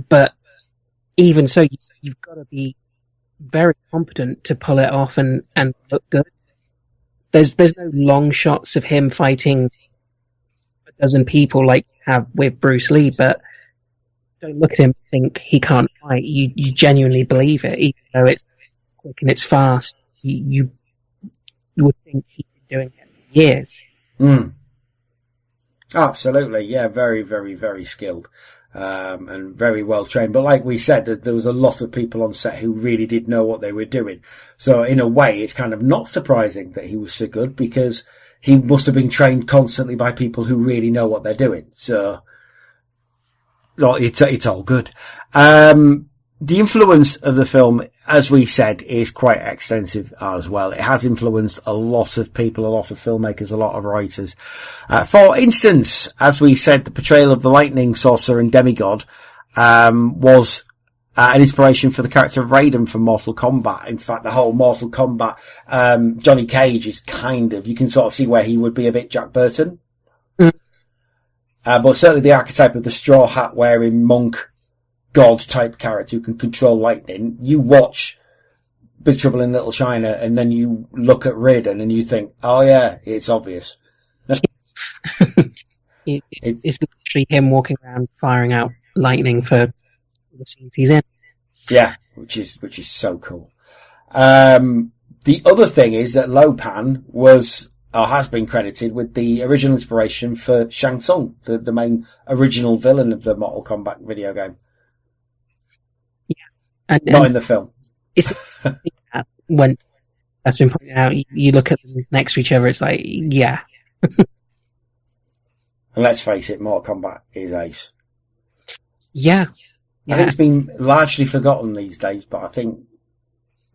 but even so, you've got to be very competent to pull it off and look good. There's no long shots of him fighting a dozen people like you have with Bruce Lee, but don't look at him and think he can't fight. You genuinely believe it, even though it's quick and it's fast. You would think he's been doing it for years. Mm. Absolutely, yeah, very, very, very skilled, and very well trained. But like we said, there was a lot of people on set who really did know what they were doing. So in a way, it's kind of not surprising that he was so good, because he must have been trained constantly by people who really know what they're doing. So it's all good. The influence of the film, as we said, is quite extensive as well. It has influenced a lot of people, a lot of filmmakers, a lot of writers. For instance, as we said, the portrayal of the lightning sorcerer and demigod was an inspiration for the character of Raiden from Mortal Kombat. In fact, the whole Mortal Kombat, Johnny Cage is kind of, you can sort of see where he would be a bit Jack Burton. But certainly the archetype of the straw hat wearing monk god type character who can control lightning. You watch Big Trouble in Little China and then you look at Raiden and you think, oh yeah, it's obvious. It's literally him walking around firing out lightning for the scenes he's in. Yeah, which is so cool. The other thing is that Lo Pan was, or has been credited with the original inspiration for Shang Tsung, the main original villain of the Mortal Kombat video game. Not in the film. It's once that's been pointed out, you look at them next to each other, it's like, yeah. And let's face it, Mortal Kombat is ace. Yeah. I think it's been largely forgotten these days, but I think,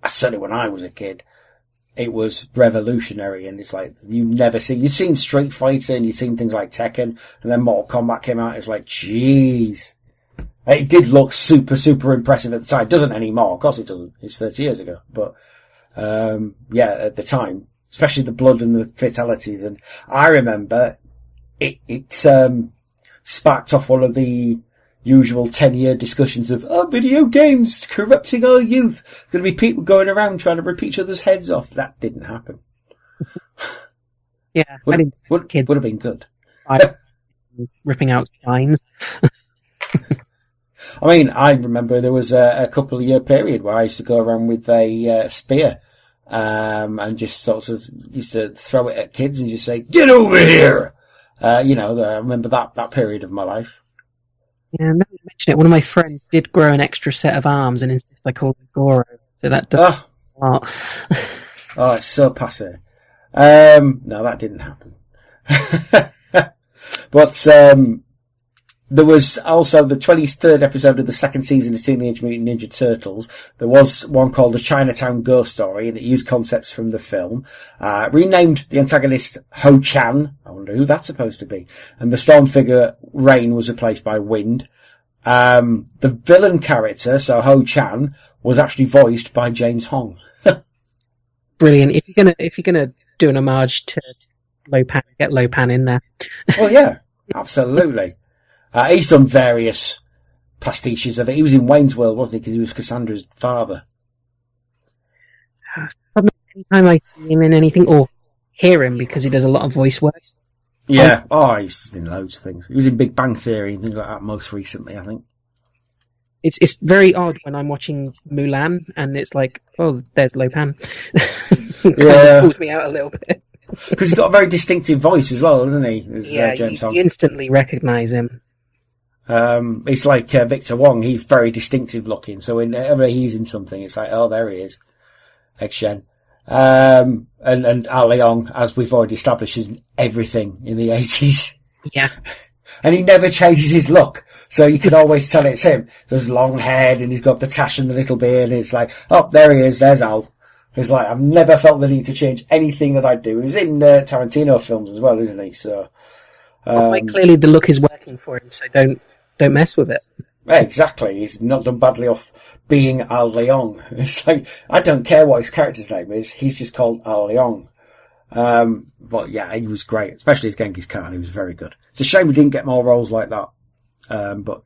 certainly when I was a kid, it was revolutionary, and it's like, you'd seen Street Fighter and you'd seen things like Tekken, and then Mortal Kombat came out, it's like, jeez. It did look super, super impressive at the time. It doesn't anymore. Of course it doesn't. It's 30 years ago. But, yeah, at the time, especially the blood and the fatalities. And I remember it sparked off one of the usual 10-year discussions of, video games corrupting our youth. There's going to be people going around trying to rip each other's heads off. That didn't happen. Yeah. Would have been good. Ripping out spines. I mean, I remember there was a couple of year period where I used to go around with a spear, and just sort of used to throw it at kids and just say, "Get over here!" I remember that period of my life. Yeah, now you mention it, one of my friends did grow an extra set of arms and insist I call him Goro. So that does Oh, it's so passe. No, that didn't happen. But, there was also the 23rd episode of the second season of Teenage Mutant Ninja Turtles. There was one called A Chinatown Ghost Story, and it used concepts from the film. Renamed the antagonist Ho-Chan. I wonder who that's supposed to be. And the storm figure Rain was replaced by Wind. The villain character, so Ho-Chan, was actually voiced by James Hong. Brilliant. If you're gonna do an homage to Lopan, get Lopan in there. Oh yeah, absolutely. He's done various pastiches of it. He was in Wayne's World, wasn't he? Because he was Cassandra's father. Anytime I see him in anything, or hear him, because he does a lot of voice work. Yeah. He's in loads of things. He was in Big Bang Theory and things like that most recently, I think. It's very odd when I'm watching Mulan and it's like, oh, there's Lopan. Yeah. It pulls me out a little bit. Because he's got a very distinctive voice as well, doesn't he? James Hong. You instantly recognise him. It's like Victor Wong. He's very distinctive looking. So whenever he's in something, it's like, oh, there he is. Egg Shen. And Al Leong, as we've already established, is everything in the 80s. Yeah. And he never changes his look. So you can always tell it's him. So he's long haired and he's got the tash and the little beard and it's like, oh, there he is. There's Al. It's like, I've never felt the need to change anything that I do. He's in Tarantino films as well, isn't he? So, quite clearly the look is working for him, so don't mess with it. Exactly. He's not done badly off being Al Leong. It's like, I don't care what his character's name is. He's just called Al Leong. But yeah, he was great, especially as Genghis Khan. He was very good. It's a shame we didn't get more roles like that. But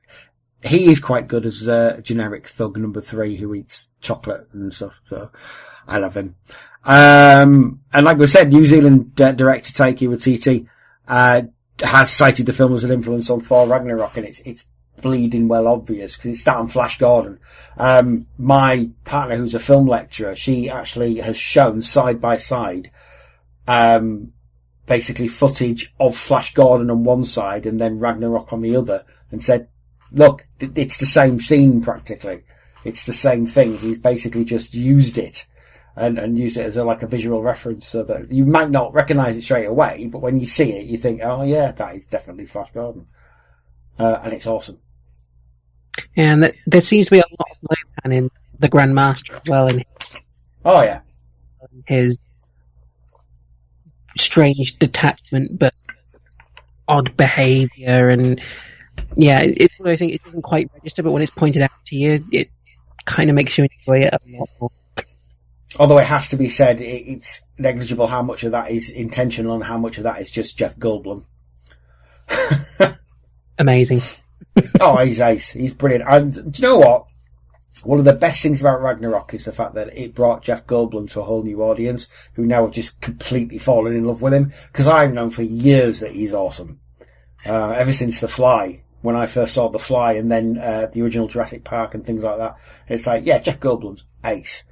he is quite good as generic thug number 3 who eats chocolate and stuff. So I love him. And like we said, New Zealand director Taika Waititi has cited the film as an influence on Thor Ragnarok, and it's bleeding well obvious because it's that on Flash Gordon. My partner, who's a film lecturer, she actually has shown side by side basically footage of Flash Gordon on one side and then Ragnarok on the other, and said, look, it's the same scene practically. It's the same thing. He's basically just used it and used it as a visual reference so that you might not recognise it straight away, but when you see it, you think, oh yeah, that is definitely Flash Gordon. And it's awesome. And there seems to be a lot of Lopan in The Grandmaster as well, in his strange detachment but odd behaviour, and yeah, it's one of those things, it doesn't quite register, but when it's pointed out to you, it kind of makes you enjoy it a lot more. Although it has to be said, it's negligible how much of that is intentional and how much of that is just Jeff Goldblum. Amazing. Oh, he's ace. He's brilliant. And do you know what? One of the best things about Ragnarok is the fact that it brought Jeff Goldblum to a whole new audience who now have just completely fallen in love with him. Because I've known for years that he's awesome. Ever since The Fly, when I first saw The Fly and then the original Jurassic Park and things like that. It's like, yeah, Jeff Goldblum's ace.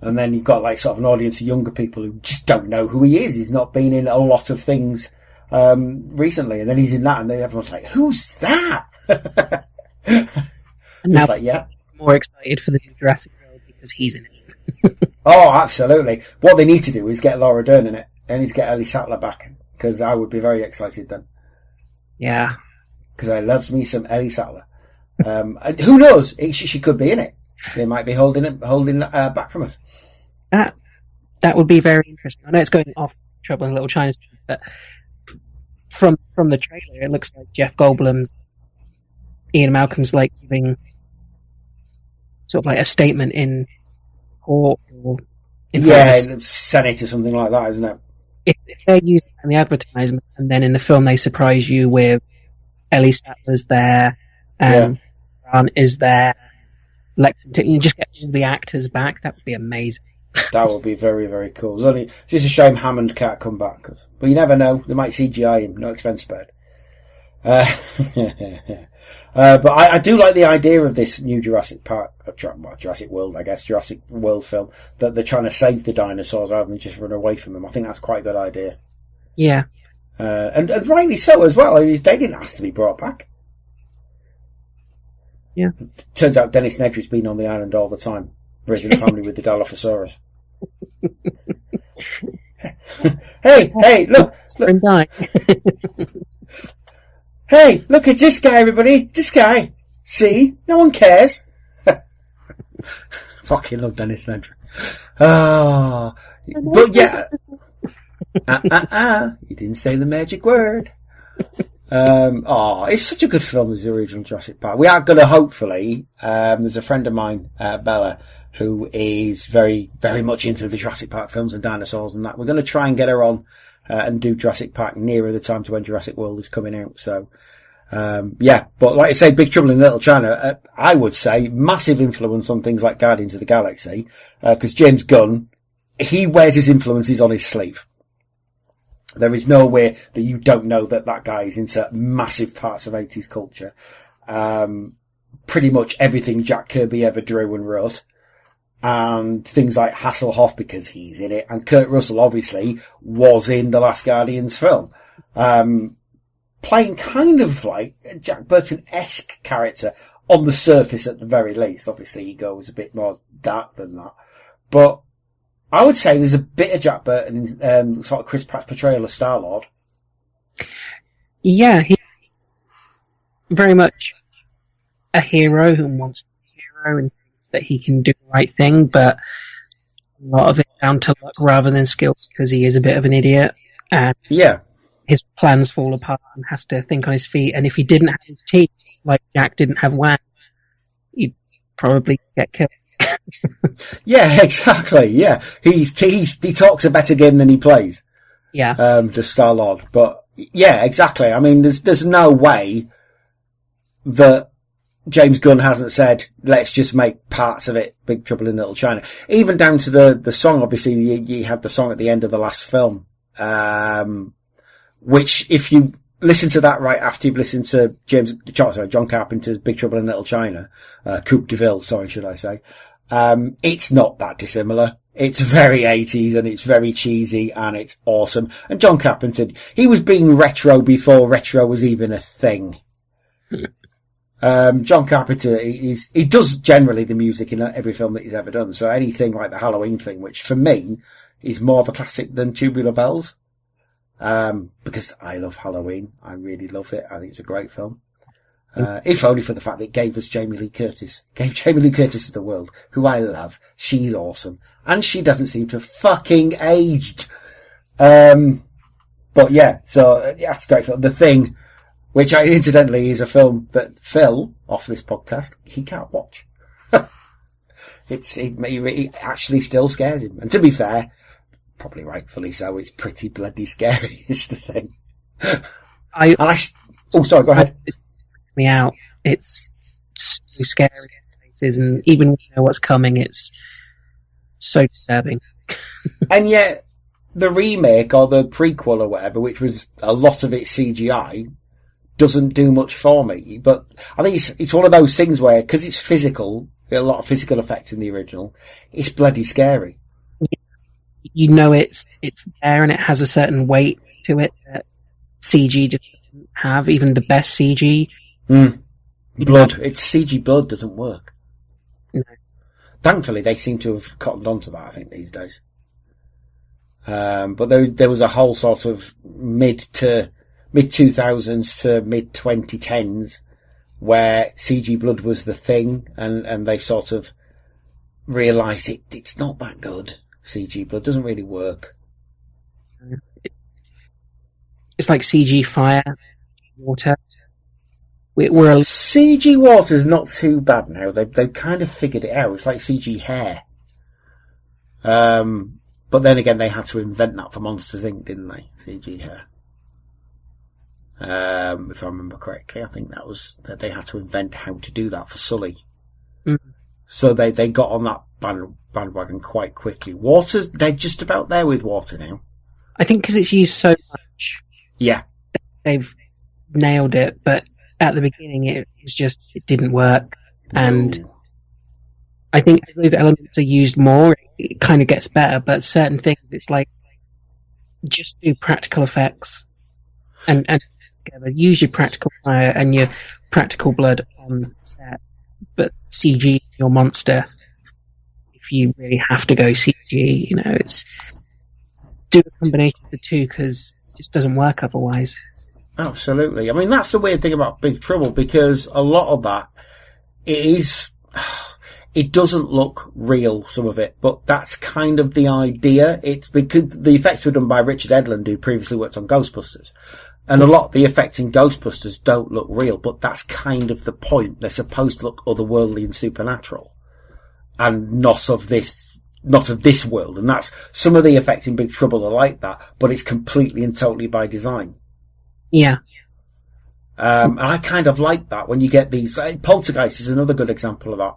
And then you've got sort of an audience of younger people who just don't know who he is. He's not been in a lot of things recently. And then he's in that and then everyone's like, who's that? And now it's like, yeah. More excited for the new Jurassic World because he's in it. Oh, absolutely. What they need to do is get Laura Dern in it. They need to get Ellie Sattler back, because I would be very excited then. Yeah. Because I loves me some Ellie Sattler. Who knows? She could be in it. They might be holding back from us. That would be very interesting. I know it's going off Trouble in Little China, but from the trailer, it looks like Jeff Goldblum's Ian Malcolm's like giving sort of like a statement in court or in Senate or something like that, isn't it? If they're using it in the advertisement and then in the film they surprise you with Ellie Statler's there, Grant is there, Lexington, you just get all the actors back, that would be amazing. That would be very, very cool. It's just a shame Hammond can't come back. But you never know. They might CGI him. No expense spared. But I do like the idea of this new Jurassic World, I guess, Jurassic World film, that they're trying to save the dinosaurs rather than just run away from them. I think that's quite a good idea. Yeah. And rightly so as well. I mean, they didn't ask to be brought back. Yeah. Turns out Dennis Nedry's been on the island all the time, raising a family with the Dilophosaurus. Hey, look. Hey, look at this guy, everybody. This guy. See? No one cares. Fucking love Dennis Nedry. Oh. But yeah. You didn't say the magic word. It's such a good film as the original Jurassic Park. We are going to hopefully, there's a friend of mine, Bella, who is very, very much into the Jurassic Park films and dinosaurs and that. We're going to try and get her on, and do Jurassic Park nearer the time to when Jurassic World is coming out. So, but like I say, Big Trouble in Little China, I would say massive influence on things like Guardians of the Galaxy, cause James Gunn, he wears his influences on his sleeve. There is no way that you don't know that guy is into massive parts of 80s culture. Pretty much everything Jack Kirby ever drew and wrote. And things like Hasselhoff, because he's in it. And Kurt Russell, obviously, was in the last Guardians film. Playing kind of like a Jack Burton-esque character on the surface at the very least. Obviously, he goes a bit more dark than that. But I would say there's a bit of Jack Burton, sort of Chris Pratt's portrayal of Star-Lord. Yeah, he's very much a hero who wants to be a hero and thinks that he can do the right thing, but a lot of it's down to luck rather than skill because he is a bit of an idiot. And his plans fall apart and has to think on his feet. And if he didn't have his teeth, like Jack didn't have Wang, he'd probably get killed. Yeah, exactly. Yeah, he talks a better game than he plays. Yeah. The Star-Lord. But yeah, exactly. I mean, there's no way that James Gunn hasn't said, let's just make parts of it Big Trouble in Little China. Even down to the song, obviously, you had the song at the end of the last film, which if you listen to that right after you've listened to John Carpenter's Big Trouble in Little China, Coupe de Ville, should I say, it's not that dissimilar. It's very 80s and it's very cheesy and it's awesome. And John Carpenter, he was being retro before retro was even a thing. John Carpenter, he does generally the music in every film that he's ever done. So anything like the Halloween thing, which for me is more of a classic than Tubular Bells. Because I love Halloween. I really love it. I think it's a great film. If only for the fact that it gave us Jamie Lee Curtis. Gave Jamie Lee Curtis to the world, who I love. She's awesome. And she doesn't seem to have fucking aged. But yeah, so that's a great film. The Thing, which incidentally is a film that Phil, off this podcast, he can't watch. It actually still scares him. And to be fair, probably rightfully so, it's pretty bloody scary, is the thing. Sorry, go ahead. It freaks me out. It's so scary in places, and even when you know what's coming, it's so disturbing. And yet, the remake or the prequel or whatever, which was a lot of it CGI, doesn't do much for me. But I think it's one of those things where, because it's physical, a lot of physical effects in the original, it's bloody scary. You know it's there and it has a certain weight to it that CG just doesn't have, even the best CG. Blood. It's CG blood doesn't work. No. Thankfully, they seem to have cottoned onto that, I think, these days. But there was a whole sort of mid 2000s to mid 2010s where CG blood was the thing, and they sort of realised it's not that good. CG blood doesn't really work. It's like CG fire, water. we're CG water's not too bad now. They've kind of figured it out. It's like CG hair. But then again, they had to invent that for Monsters Inc., didn't they? CG hair. If I remember correctly, I think that they had to invent how to do that for Sully. Mm. So they got on that bandwagon quite quickly. They're just about there with water now. I think because it's used so much. Yeah. They've nailed it, but at the beginning it didn't work. And I think as those elements are used more, it kind of gets better, but certain things, it's like, just do practical effects and together. Use your practical fire and your practical blood on set, but CG your monster. If you really have to go CG, it's do a combination of the two, because it just doesn't work otherwise. Absolutely. I mean, that's the weird thing about Big Trouble, because a lot of that, it doesn't look real, some of it, but that's kind of the idea. It's because the effects were done by Richard Edlund, who previously worked on Ghostbusters. And a lot of the effects in Ghostbusters don't look real, but that's kind of the point. They're supposed to look otherworldly and supernatural, and not of this world. And that's, some of the effects in Big Trouble are like that, but it's completely and totally by design. Yeah. And I kind of like that when you get these, Poltergeist is another good example of that.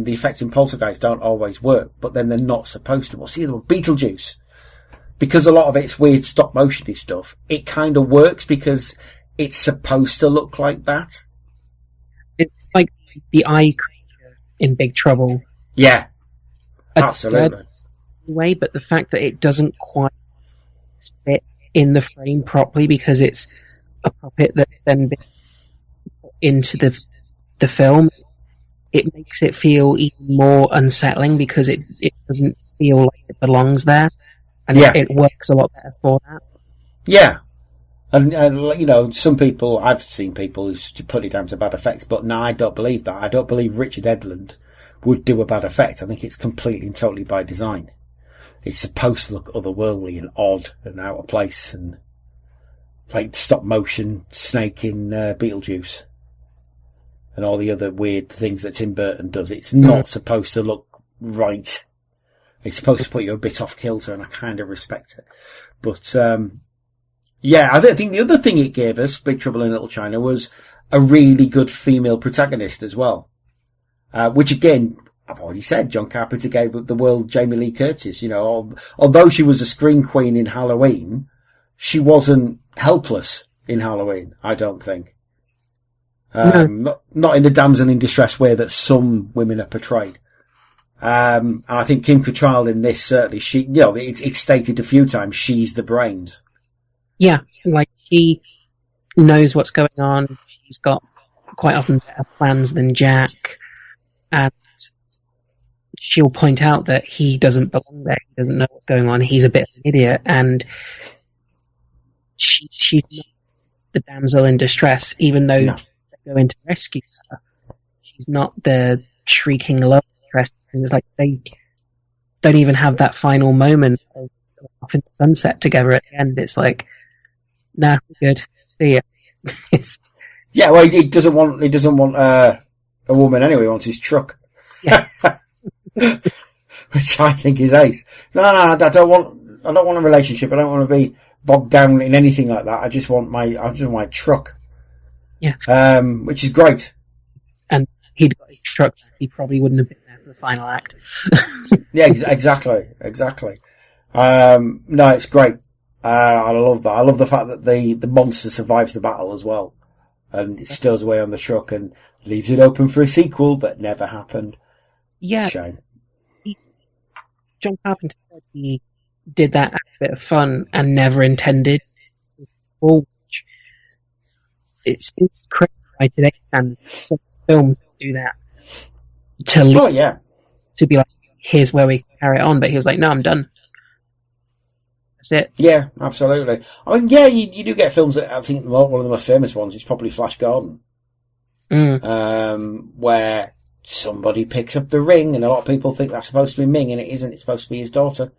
The effects in Poltergeist don't always work, but then they're not supposed to. What's the other one? Beetlejuice. Because a lot of it's weird stop motion-y stuff, it kind of works because it's supposed to look like that. It's like the eye creature in Big Trouble. Yeah. Absolutely. Way, but the fact that it doesn't quite sit in the frame properly because it's a puppet that's then been put into the film, it makes it feel even more unsettling because it doesn't feel like it belongs there, and it works a lot better for that. Yeah. And some people, I've seen people who put it down to bad effects, but no, I don't believe that. I don't believe Richard Edlund would do a bad effect. I think it's completely and totally by design. It's supposed to look otherworldly and odd and out of place, and like stop motion snake in Beetlejuice and all the other weird things that Tim Burton does. It's not supposed to look right. It's supposed to put you a bit off kilter, and I kind of respect it. But I think the other thing it gave us, Big Trouble in Little China, was a really good female protagonist as well. Which again, I've already said, John Carpenter gave the world Jamie Lee Curtis. Although she was a scream queen in Halloween, she wasn't helpless in Halloween, I don't think. Not in the damsel in distress way that some women are portrayed. And I think Kim Cattrall in this, certainly, it's stated a few times, she's the brains. Yeah, like she knows what's going on. She's got quite often better plans than Jack. And she'll point out that he doesn't belong there. He doesn't know what's going on. He's a bit of an idiot. And she's not the damsel in distress, even though they go in to rescue her. She's not the shrieking love interest. And it's like they don't even have that final moment of off in the sunset together at the end. It's like, nah, we're good. See ya. Yeah, well, he doesn't want a woman anyway. He wants his truck. Yeah. Which I think is ace. No, I don't want a relationship. I don't want to be bogged down in anything like that. I just want my truck. Yeah. Which is great. And he'd got his truck. He probably wouldn't have been there for the final act. Yeah, exactly. No, it's great. I love that. I love the fact that the monster survives the battle as well. And it stows away on the truck and leaves it open for a sequel that never happened. Yeah. Shame. John Carpenter said he did that as a bit of fun and never intended a sequel. It's crazy by today's standards. Some films do that to be like, here's where we carry it on. But he was like, no, I'm done. That's it. Yeah, absolutely. I mean, yeah, you do get films that I think one of the most famous ones is probably Flash Gordon. Where somebody picks up the ring and a lot of people think that's supposed to be Ming and it isn't. It's supposed to be his daughter.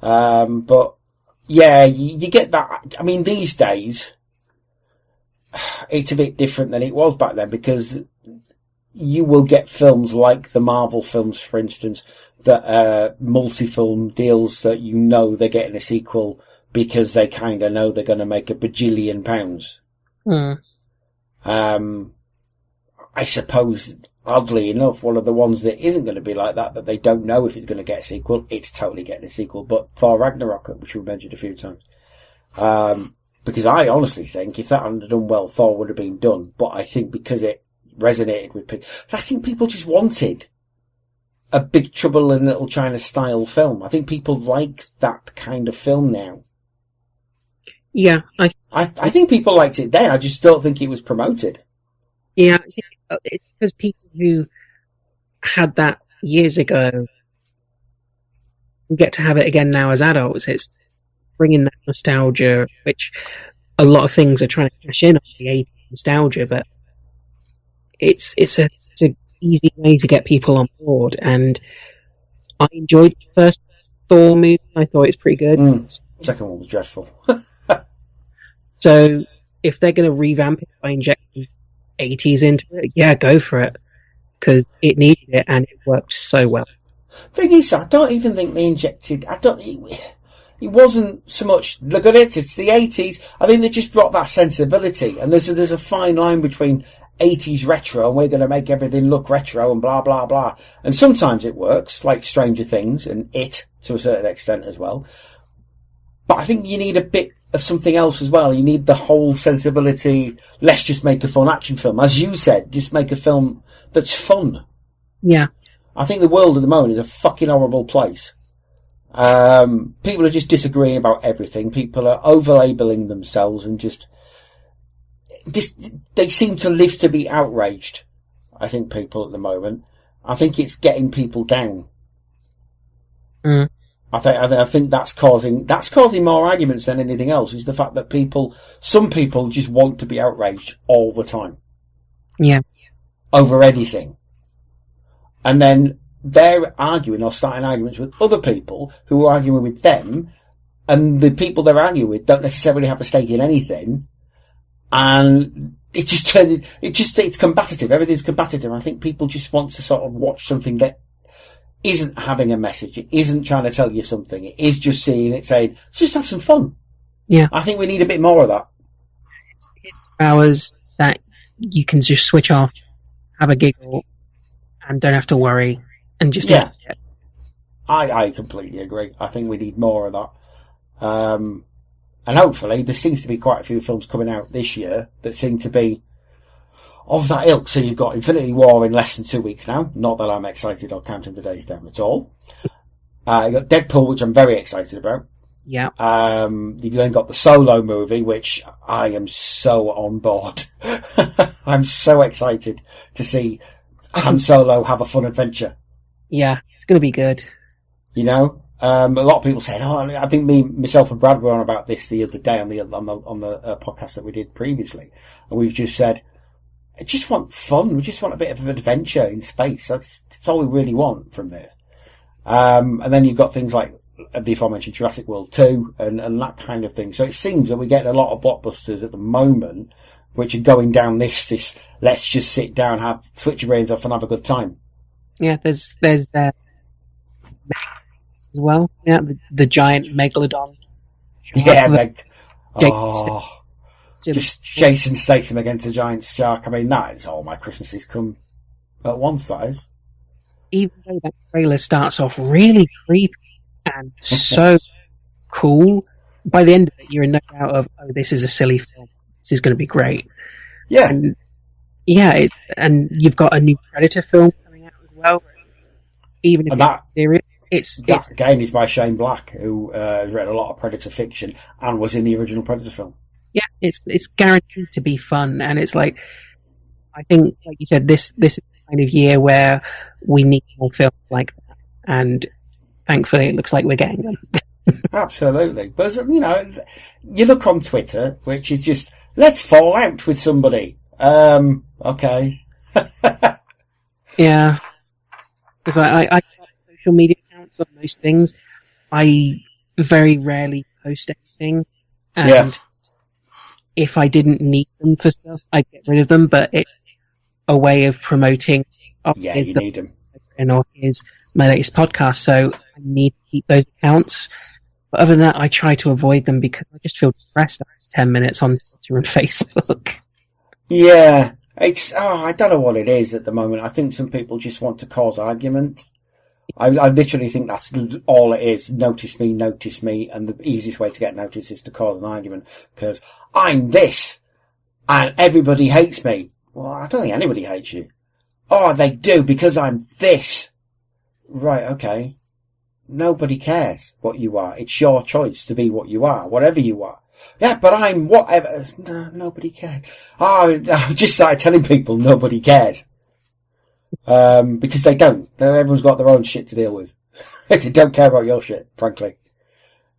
But yeah, you get that. I mean, these days, it's a bit different than it was back then, because you will get films like the Marvel films, for instance, that multi-film deals that they're getting a sequel because they kind of know they're going to make a bajillion pounds. I suppose, oddly enough, one of the ones that isn't going to be like that they don't know if it's going to get a sequel, it's totally getting a sequel, but Thor Ragnarok, which we mentioned a few times. Because I honestly think if that hadn't done well, Thor would have been done. But I think because it resonated with people, I think people just wanted a Big Trouble in Little China style film. I think people like that kind of film now. Yeah, I think people liked it then. I just don't think it was promoted. Yeah, it's because people who had that years ago get to have it again now as adults. It's bringing that nostalgia, which a lot of things are trying to cash in on the 80s nostalgia, but it's an easy way to get people on board. And I enjoyed the first Thor movie. I thought it was pretty good. Second one was dreadful. So if they're going to revamp it by injecting 80s into it, yeah, go for it, because it needed it and it worked so well. Thing is, I don't even think they injected. It wasn't so much, look at it, it's the 80s. I think they just brought that sensibility. And there's a fine line between 80s retro and we're going to make everything look retro and blah, blah, blah. And sometimes it works, like Stranger Things and It, to a certain extent as well. But I think you need a bit of something else as well. You need the whole sensibility. Let's just make a fun action film. As you said, just make a film that's fun. Yeah. I think the world at the moment is a fucking horrible place. People are just disagreeing about everything. People are over-labeling themselves and just they seem to live to be outraged. I think people at the moment. I think it's getting people down. I think that's causing more arguments than anything else, is the fact that some people just want to be outraged all the time. Yeah. Over anything. And then they're arguing or starting arguments with other people who are arguing with them, and the people they're arguing with don't necessarily have a stake in anything, and it's combative. Everything's combative. I think people just want to sort of watch something that isn't having a message. It isn't trying to tell you something. It is just seeing it saying, let's just have some fun. Yeah. I think we need a bit more of that. It's hours that you can just switch off, have a giggle, and don't have to worry, and just enjoy it. I completely agree. I think we need more of that. And hopefully there seems to be quite a few films coming out this year that seem to be of that ilk. So you've got Infinity War in less than 2 weeks now. Not that I'm excited or counting the days down at all. You've got Deadpool, which I'm very excited about. Yeah. You've then got the Solo movie, which I am so on board. I'm so excited to see Han Solo have a fun adventure. Yeah, it's going to be good. You know? A lot of people saying, I think myself and Brad were on about this the other day on the podcast that we did previously. And we've just said, I just want fun. We just want a bit of an adventure in space. That's all we really want from this. And then you've got things like the aforementioned Jurassic World 2 and that kind of thing. So it seems that we're getting a lot of blockbusters at the moment, which are going down this, let's just sit down, switch your brains off and have a good time. Yeah, there's as well. Yeah, the giant megalodon. Yeah, just Jason Statham against a giant shark. I mean, that is all my Christmases come at once, that is. Even though that trailer starts off really creepy and so cool, by the end of it, you're in no doubt of, this is a silly film. This is going to be great. Yeah. And you've got a new Predator film coming out as well. Even if it's serious. It's again is by Shane Black, who has read a lot of Predator fiction and was in the original Predator film. Yeah, it's guaranteed to be fun, and it's like, I think, like you said, this is the kind of year where we need more films like that, and thankfully it looks like we're getting them. Absolutely. But, you know, you look on Twitter, which is just, let's fall out with somebody. Okay. Yeah. Because I got social media accounts on most things. I very rarely post anything. And if I didn't need them for stuff, I'd get rid of them, but it's a way of promoting. Yeah, you need them. Or here's my latest podcast, so I need to keep those accounts. But other than that, I try to avoid them because I just feel depressed after 10 minutes on Twitter and Facebook. Yeah, I don't know what it is at the moment. I think some people just want to cause arguments. I literally think that's all it is. Notice me, and the easiest way to get noticed is to cause an argument, because I'm this, and everybody hates me. Well, I don't think anybody hates you. Oh, they do, because I'm this. Right, okay. Nobody cares what you are. It's your choice to be what you are, whatever you are. Yeah, but I'm whatever. No, nobody cares. Oh, I've just started telling people nobody cares. Because they don't. Everyone's got their own shit to deal with. They don't care about your shit, frankly.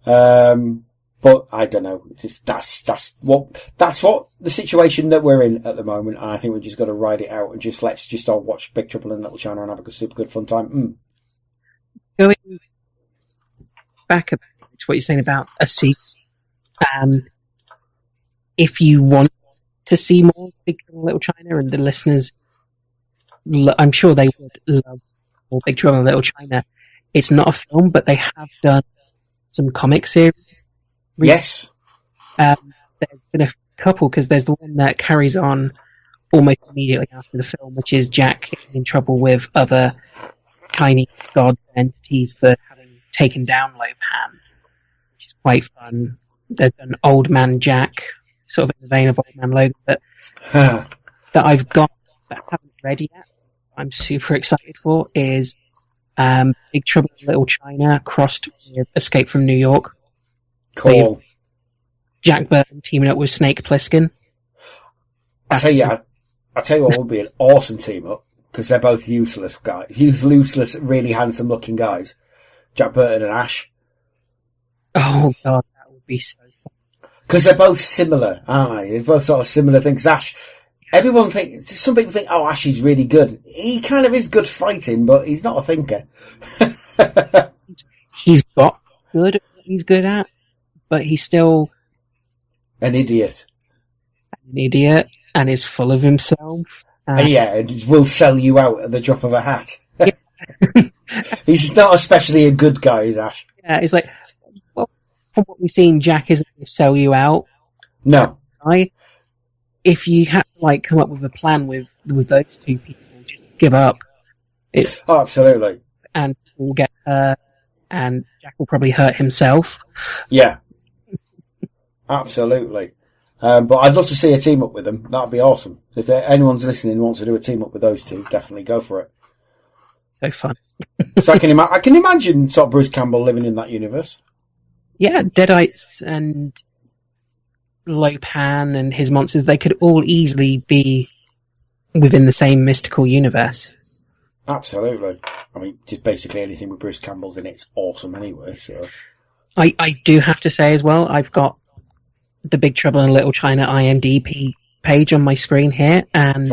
But I don't know. That's what the situation that we're in at the moment. And I think we've just got to ride it out and let's just all watch Big Trouble in Little China and have a super good fun time. Going back to what you're saying about a sequel, if you want to see more Big Trouble in Little China, and the listeners, I'm sure they would love more Big Trouble in Little China. It's not a film, but they have done some comic series. Yes. There's been a couple, because there's the one that carries on almost immediately after the film, which is Jack getting in trouble with other Chinese gods and entities for having taken down Lopan, which is quite fun. There's an Old Man Jack, sort of in the vein of Old Man Logan, that I've got but haven't read yet. I'm super excited for is Big Trouble in Little China crossed with Escape from New York. Cool. Jack Burton teaming up with Snake Plissken. I tell you what would be an awesome team up, because they're both useless guys, useless, really handsome looking guys. Jack Burton and Ash. Oh god, that would be so fun. Because they're both similar, aren't they? They're both sort of similar things. Ash, some people think, oh, Ash is really good. He kind of is good fighting, but he's not a thinker. He's got good at what he's good at, but he's still an idiot. And is full of himself. Yeah, and will sell you out at the drop of a hat. Yeah. He's not especially a good guy, is Ash. Yeah, it's like, well, from what we've seen, Jack isn't going to sell you out. No. If you had to come up with a plan with those two people, just give up. Absolutely. And we'll get hurt, and Jack will probably hurt himself. Yeah. Absolutely. But I'd love to see a team up with them. That'd be awesome. If anyone's listening and wants to do a team up with those two, definitely go for it. So fun. So I can imagine sort of Bruce Campbell living in that universe. Yeah, Deadites and Lopan and his monsters, they could all easily be within the same mystical universe. Absolutely. I mean, just basically anything with Bruce Campbell's in it's awesome anyway, so. I do have to say as well, I've got the Big Trouble in Little China IMDb page on my screen here, and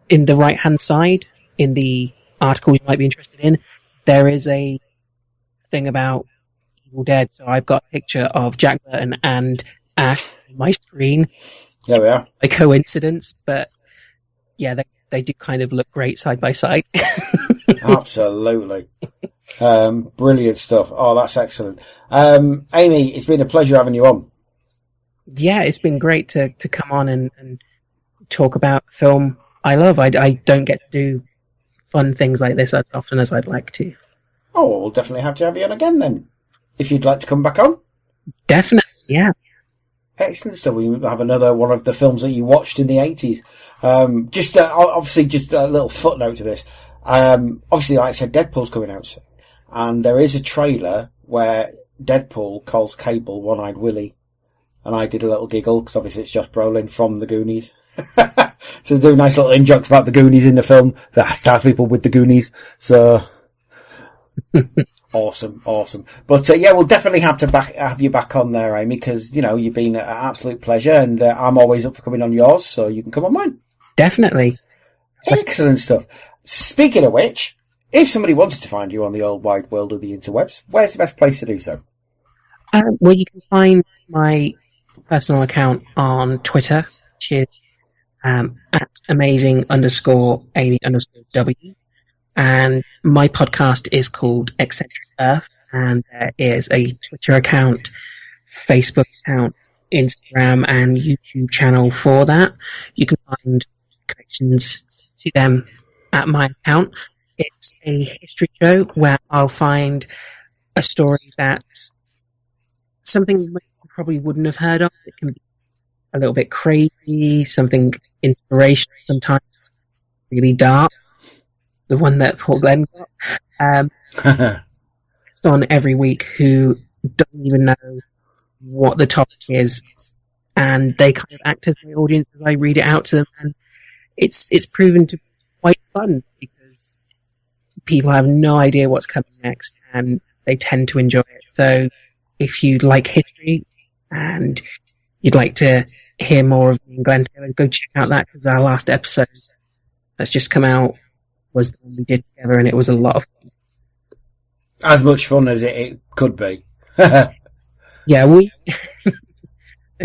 in the right-hand side, in the article you might be interested in, there is a thing about Evil Dead, so I've got a picture of Jack Burton and Ash on my screen. There we are. A coincidence, but yeah, they do kind of look great side by side. Absolutely. Brilliant stuff. Oh, that's excellent. Amy, it's been a pleasure having you on. Yeah, it's been great to come on and talk about film I love. I don't get to do fun things like this as often as I'd like to. Oh, well, we'll definitely have to have you on again then, if you'd like to come back on. Definitely, yeah. Excellent stuff. We have another one of the films that you watched in the 80s. Obviously, just a little footnote to this. Obviously, like I said, Deadpool's coming out soon. And there is a trailer where Deadpool calls Cable One-Eyed Willy. And I did a little giggle, because obviously it's Josh Brolin from The Goonies. So they do nice little in-jokes about The Goonies in the film. That stars people with The Goonies. So, awesome. But yeah, we'll definitely have to have you back on there, Amy, because, you've been an absolute pleasure, and I'm always up for coming on yours, so you can come on mine. Definitely. Excellent stuff. Speaking of which, if somebody wanted to find you on the old wide world of the interwebs, where's the best place to do so? Well, you can find my personal account on Twitter, which is at amazing_Amy_W. And my podcast is called Eccentric Earth, and there is a Twitter account, Facebook account, Instagram, and YouTube channel for that. You can find connections to them at my account. It's a history show where I'll find a story that's something you probably wouldn't have heard of. It can be a little bit crazy, something inspirational, sometimes really dark. The one that Paul Glenn got. It's on every week who doesn't even know what the topic is, and they kind of act as my audience as I read it out to them, and it's proven to be quite fun because people have no idea what's coming next, and they tend to enjoy it. So if you like history and you'd like to hear more of me and Glenn Taylor, go check out that, because our last episode that's just come out was the one we did together, and it was a lot of fun. As much fun as it could be. Yeah, it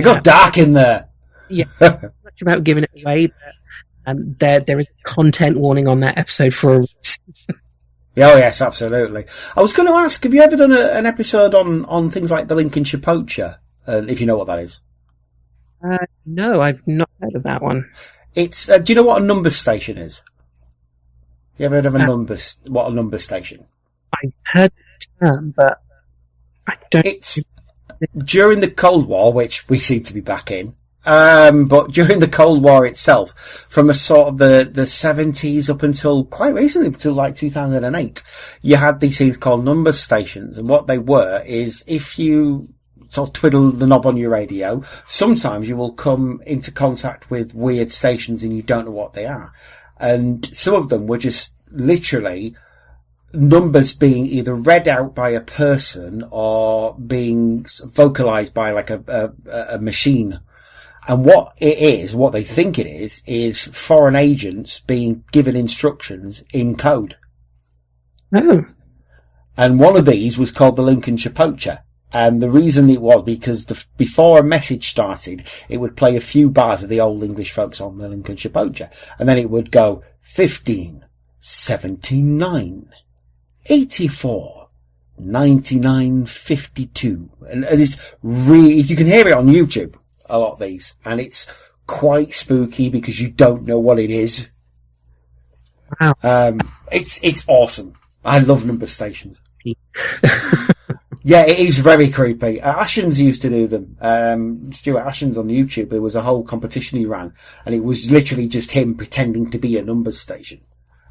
got dark in there. Yeah, not much about giving it away, but there is a content warning on that episode for a reason. Oh yes, absolutely. I was going to ask, have you ever done an episode on things like the Lincolnshire Poacher, if you know what that is? No, I've not heard of that one. It's do you know what a number station is? You ever heard of what a number station? I've heard the term, but I don't. It's during the Cold War, which we seem to be back in. But during the Cold War itself, from a sort of the 70s up until quite recently, until like 2008, you had these things called number stations, and what they were is if you sort of twiddle the knob on your radio, sometimes you will come into contact with weird stations and you don't know what they are. And some of them were just literally numbers being either read out by a person or being vocalized by like a machine. And what it is, what they think it is foreign agents being given instructions in code. Oh. And one of these was called the Lincolnshire Poacher. And the reason it was because before a message started, it would play a few bars of the old English folks on the Lincolnshire Poacher. And then it would go 15, 79, 84, 99, 52. And it's really, you can hear it on YouTube, a lot of these. And it's quite spooky because you don't know what it is. Wow. It's awesome. I love number stations. Yeah, it is very creepy. Ashens used to do them. Stuart Ashens on YouTube, there was a whole competition he ran, and it was literally just him pretending to be a numbers station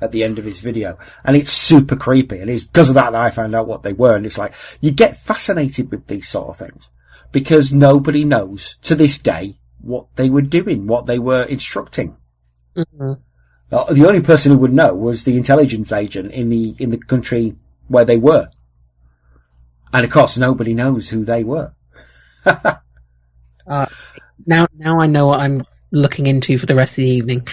at the end of his video. And it's super creepy, and it's because of that I found out what they were, and it's like, you get fascinated with these sort of things, because nobody knows, to this day, what they were doing, what they were instructing. Mm-hmm. The only person who would know was the intelligence agent in the country where they were. And of course, nobody knows who they were. Now I know what I'm looking into for the rest of the evening.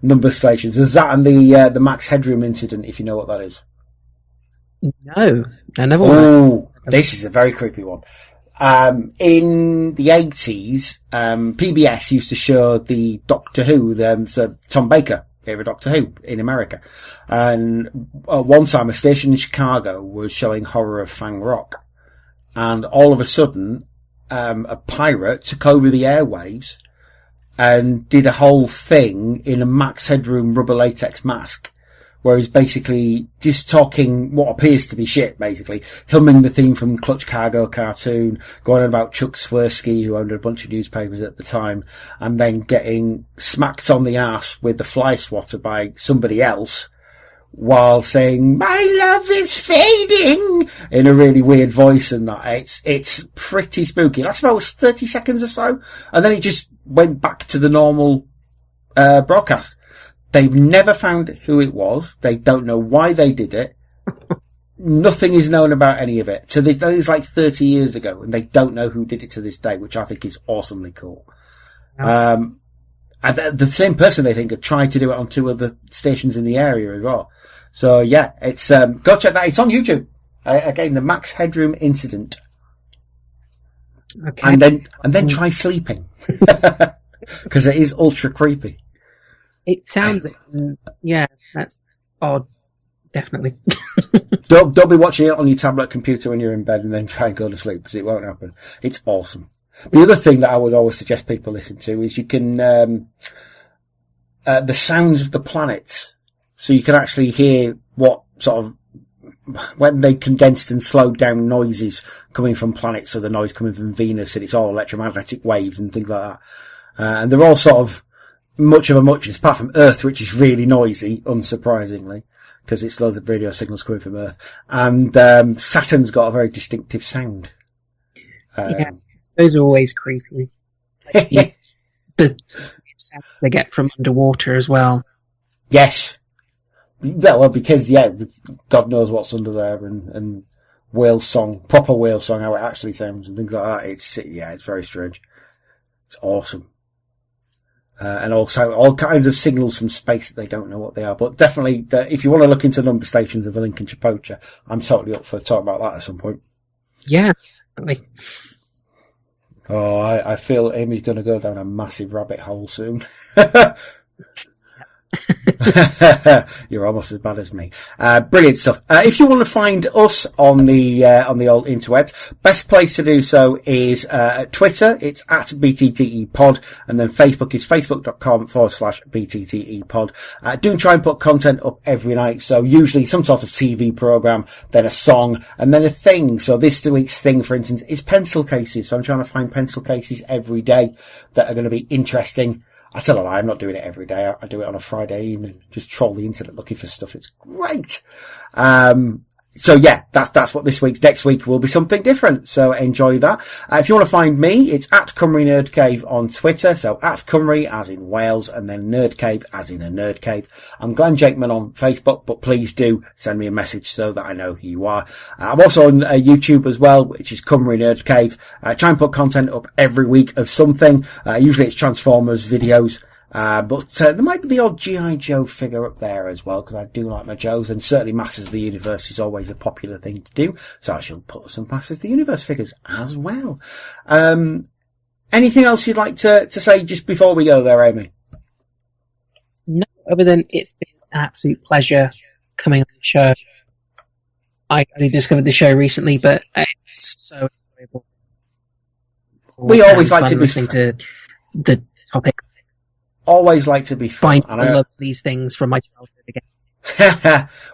Number stations. There's that and the Max Headroom Incident, if you know what that is. No, I never. Oh, this is a very creepy one. In the 80s, PBS used to show the Doctor Who, Tom Baker era Doctor Who in America. And one time a station in Chicago was showing Horror of Fang Rock. And all of a sudden, a pirate took over the airwaves and did a whole thing in a Max Headroom rubber latex mask, where he's basically just talking what appears to be shit, basically, humming the theme from Clutch Cargo cartoon, going on about Chuck Swirsky, who owned a bunch of newspapers at the time, and then getting smacked on the arse with the fly swatter by somebody else, while saying, "My love is fading," in a really weird voice, and that. It's pretty spooky. That's about 30 seconds or so, and then it just went back to the normal, broadcast. They've never found who it was. They don't know why they did it. Nothing is known about any of it. So that is like 30 years ago, and they don't know who did it to this day, which I think is awesomely cool. Yeah. And the same person, they think, had tried to do it on 2 other stations in the area as well. So yeah, it's, go check that. It's on YouTube. Again, the Max Headroom Incident. Okay. And then try sleeping. Because it is ultra creepy. It sounds, yeah, that's odd. Definitely. Don't be watching it on your tablet computer when you're in bed and then try and go to sleep, because it won't happen. It's awesome. The other thing that I would always suggest people listen to is you can, the sounds of the planets. So you can actually hear what sort of, when they condensed and slowed down noises coming from planets, so the noise coming from Venus, and it's all electromagnetic waves and things like that. And they're all sort of much of a muchness, apart from Earth, which is really noisy, unsurprisingly, because it's loads of radio signals coming from Earth. And Saturn's got a very distinctive sound. Yeah, those are always creepy. Yeah, the sounds they get from underwater as well. Yes. Well, because, yeah, God knows what's under there, and whale song, proper whale song, how it actually sounds and things like that. It's very strange. It's awesome. And also all kinds of signals from space that they don't know what they are. But definitely, if you want to look into number stations of the Lincolnshire Poacher, I'm totally up for talking about that at some point. Yeah, definitely. Oh, I feel Amy's going to go down a massive rabbit hole soon. You're almost as bad as me. Brilliant stuff. If you want to find us on the old interwebs, best place to do so is Twitter. It's at BTTE pod, and then Facebook is facebook.com/BTTE pod. Do try and put content up every night. So usually some sort of TV program, then a song, and then a thing. So this week's thing, for instance, is pencil cases. So I'm trying to find pencil cases every day that are going to be interesting. I tell a lie, I'm not doing it every day. I do it on a Friday evening. Just troll the internet looking for stuff. It's great. So yeah, that's what this week's. Next week will be something different. So enjoy that. If you want to find me, it's at Cymru Nerd Cave on Twitter. So at Cymru as in Wales, and then Nerd Cave as in a nerd cave. I'm Glenn Jakeman on Facebook, but please do send me a message so that I know who you are. I'm also on YouTube as well, which is Cymru Nerd Cave. Try and put content up every week of something. Usually it's Transformers videos. But there might be the odd G.I. Joe figure up there as well, because I do like my Joes, and certainly Masters of the Universe is always a popular thing to do, so I shall put some Masters of the Universe figures as well. Anything else you'd like to say just before we go there, Amy? No, other than it's been an absolute pleasure coming on the show. I only discovered the show recently, but it's so enjoyable. We always like to be listening to the topics. Always like to be fun. I love these things from my childhood again.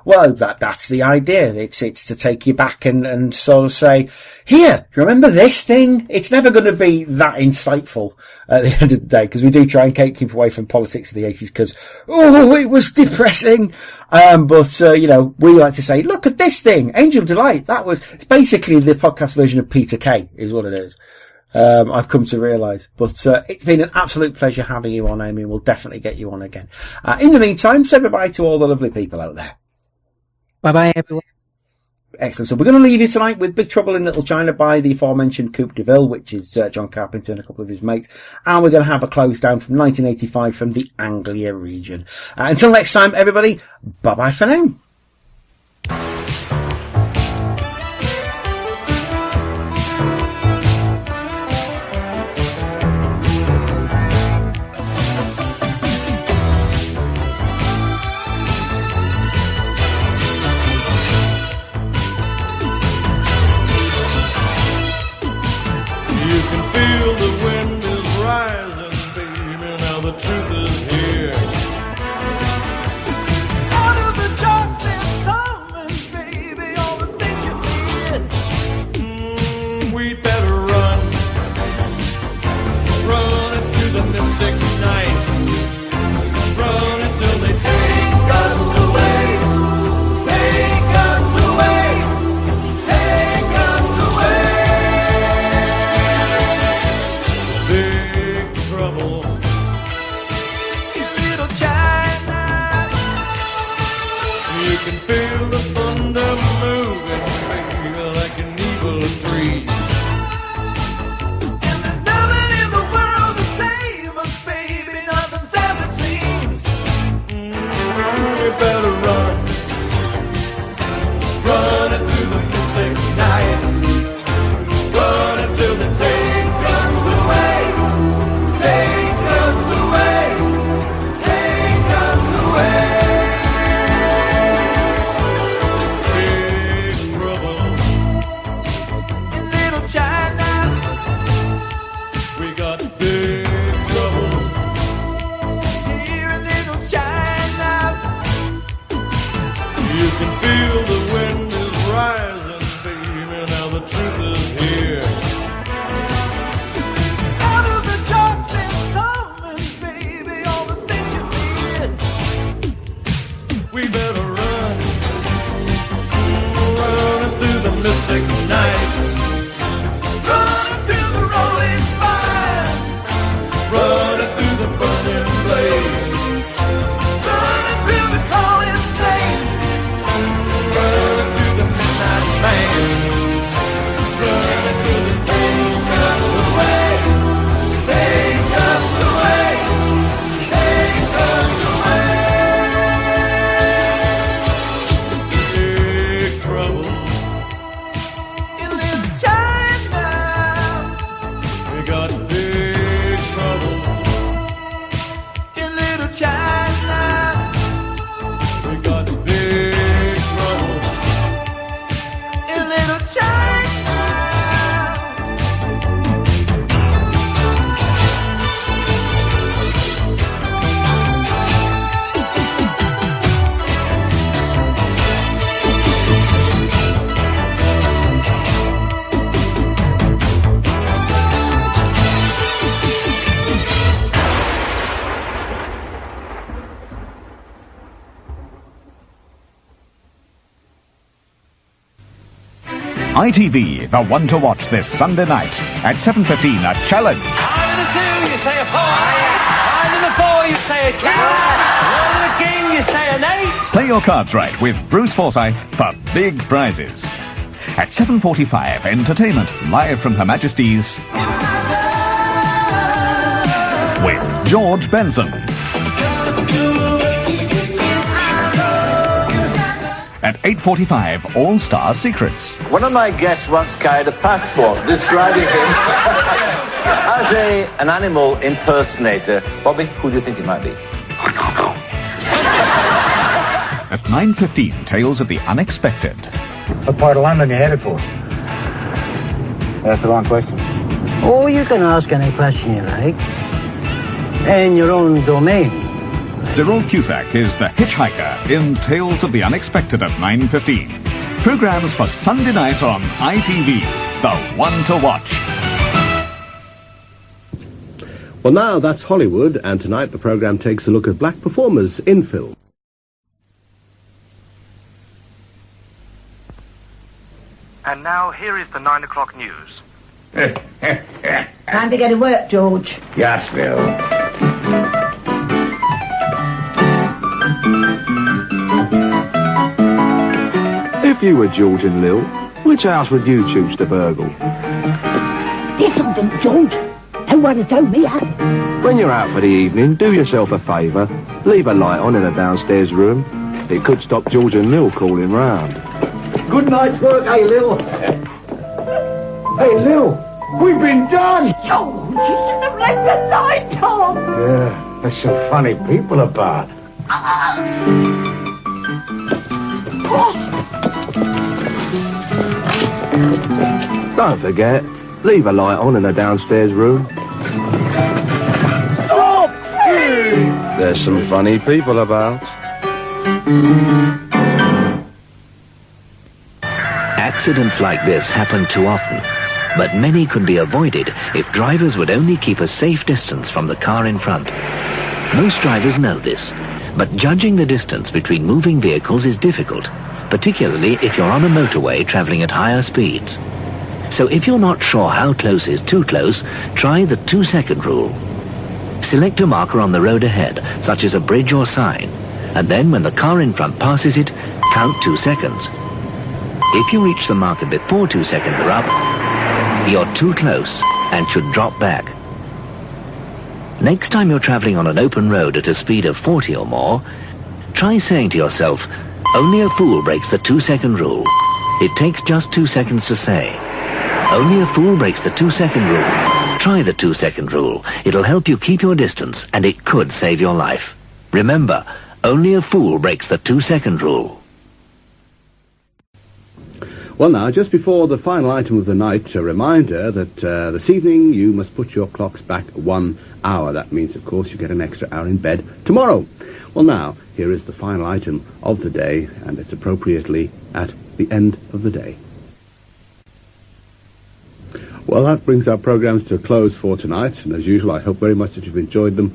Well, that's the idea. It's to take you back and sort of say, here, remember this thing? It's never going to be that insightful at the end of the day, because we do try and keep away from politics of the 80s, because, it was depressing. But we like to say, look at this thing, Angel Delight. It's basically the podcast version of Peter Kay, is what it is. I've come to realise. But it's been an absolute pleasure having you on, Amy. We'll definitely get you on again. In the meantime, say bye-bye to all the lovely people out there. Bye-bye, everyone. Excellent. So we're going to leave you tonight with Big Trouble in Little China by the aforementioned Coupe de Ville, which is John Carpenter and a couple of his mates. And we're going to have a close down from 1985 from the Anglia region. Until next time, everybody, bye-bye for now. Run it through the mystic night. Run until the day. can feel the wind is rising, baby, now the truth is here. Out of the darkness coming, baby, all the things you fear. We better run, running through the mystic night, running through the rolling fire, running through the burning blaze. ITV, the one to watch this Sunday night at 7:15, a challenge. I'm in the 2, you say a 5. I'm in the 4, you say a king. I'm in the king, you say an 8. Play your cards right with Bruce Forsyth for big prizes. At 7:45, entertainment live from Her Majesty's with George Benson. At 8:45, All-Star Secrets. One of my guests once carried a passport describing him as an animal impersonator. Bobby, who do you think it might be? At 9:15, Tales of the Unexpected. What part of London are you headed for? That's the wrong question. Oh, you can ask any question you like. In your own domain. Cyril Cusack is the hitchhiker in Tales of the Unexpected at 9:15. Programs for Sunday night on ITV, the one to watch. Well, now that's Hollywood, and tonight the program takes a look at black performers in film. And now here is the 9 o'clock news. Time to get to work, George. Yes, Phil. If you were George and Lil, which house would you choose to burgle? There's something, George. No one to tell me that. When you're out for the evening, do yourself a favour. Leave a light on in the downstairs room. It could stop George and Lil calling round. Good night's work, hey, Lil. Hey, Lil, we've been done. George, you should have left the light on. Yeah, there's some funny people about. Don't forget, leave a light on in the downstairs room. Oh, please! There's some funny people about. Accidents like this happen too often, but many could be avoided if drivers would only keep a safe distance from the car in front. Most drivers know this, but judging the distance between moving vehicles is difficult, particularly if you're on a motorway traveling at higher speeds. So if you're not sure how close is too close, try the 2-second rule. Select a marker on the road ahead, such as a bridge or sign, and then when the car in front passes it, count 2 seconds. If you reach the marker before 2 seconds are up, you're too close and should drop back. Next time you're traveling on an open road at a speed of 40 or more, try saying to yourself, only a fool breaks the 2-second rule. It takes just 2 seconds to say. Only a fool breaks the 2-second rule. Try the 2-second rule. It'll help you keep your distance, and it could save your life. Remember, only a fool breaks the 2-second rule. Well, now, just before the final item of the night, a reminder that this evening you must put your clocks back 1 hour. That means, of course, you get an extra hour in bed tomorrow. Well, now, here is the final item of the day, and it's appropriately at the end of the day. Well, that brings our programmes to a close for tonight, and as usual, I hope very much that you've enjoyed them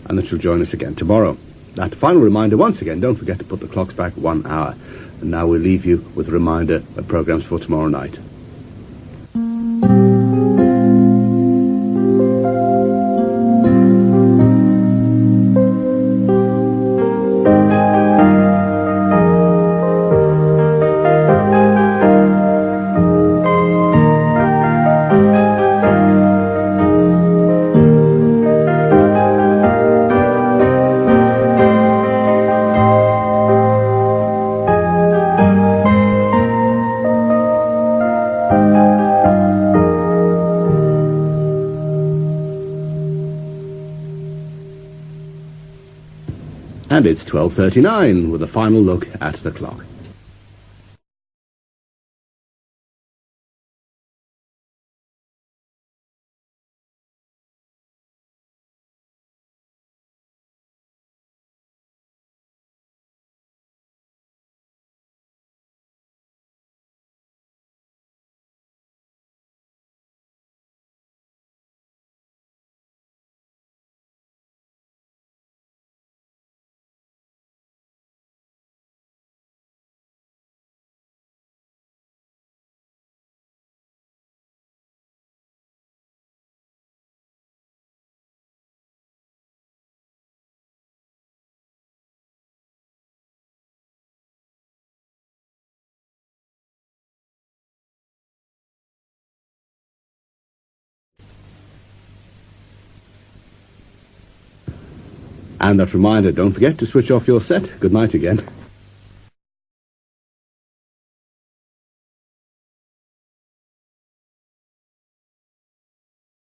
and that you'll join us again tomorrow. That final reminder, once again, don't forget to put the clocks back 1 hour. And now we'll leave you with a reminder of programmes for tomorrow night. And it's 12:39 with a final look at the clock. And that reminder, don't forget to switch off your set. Good night again.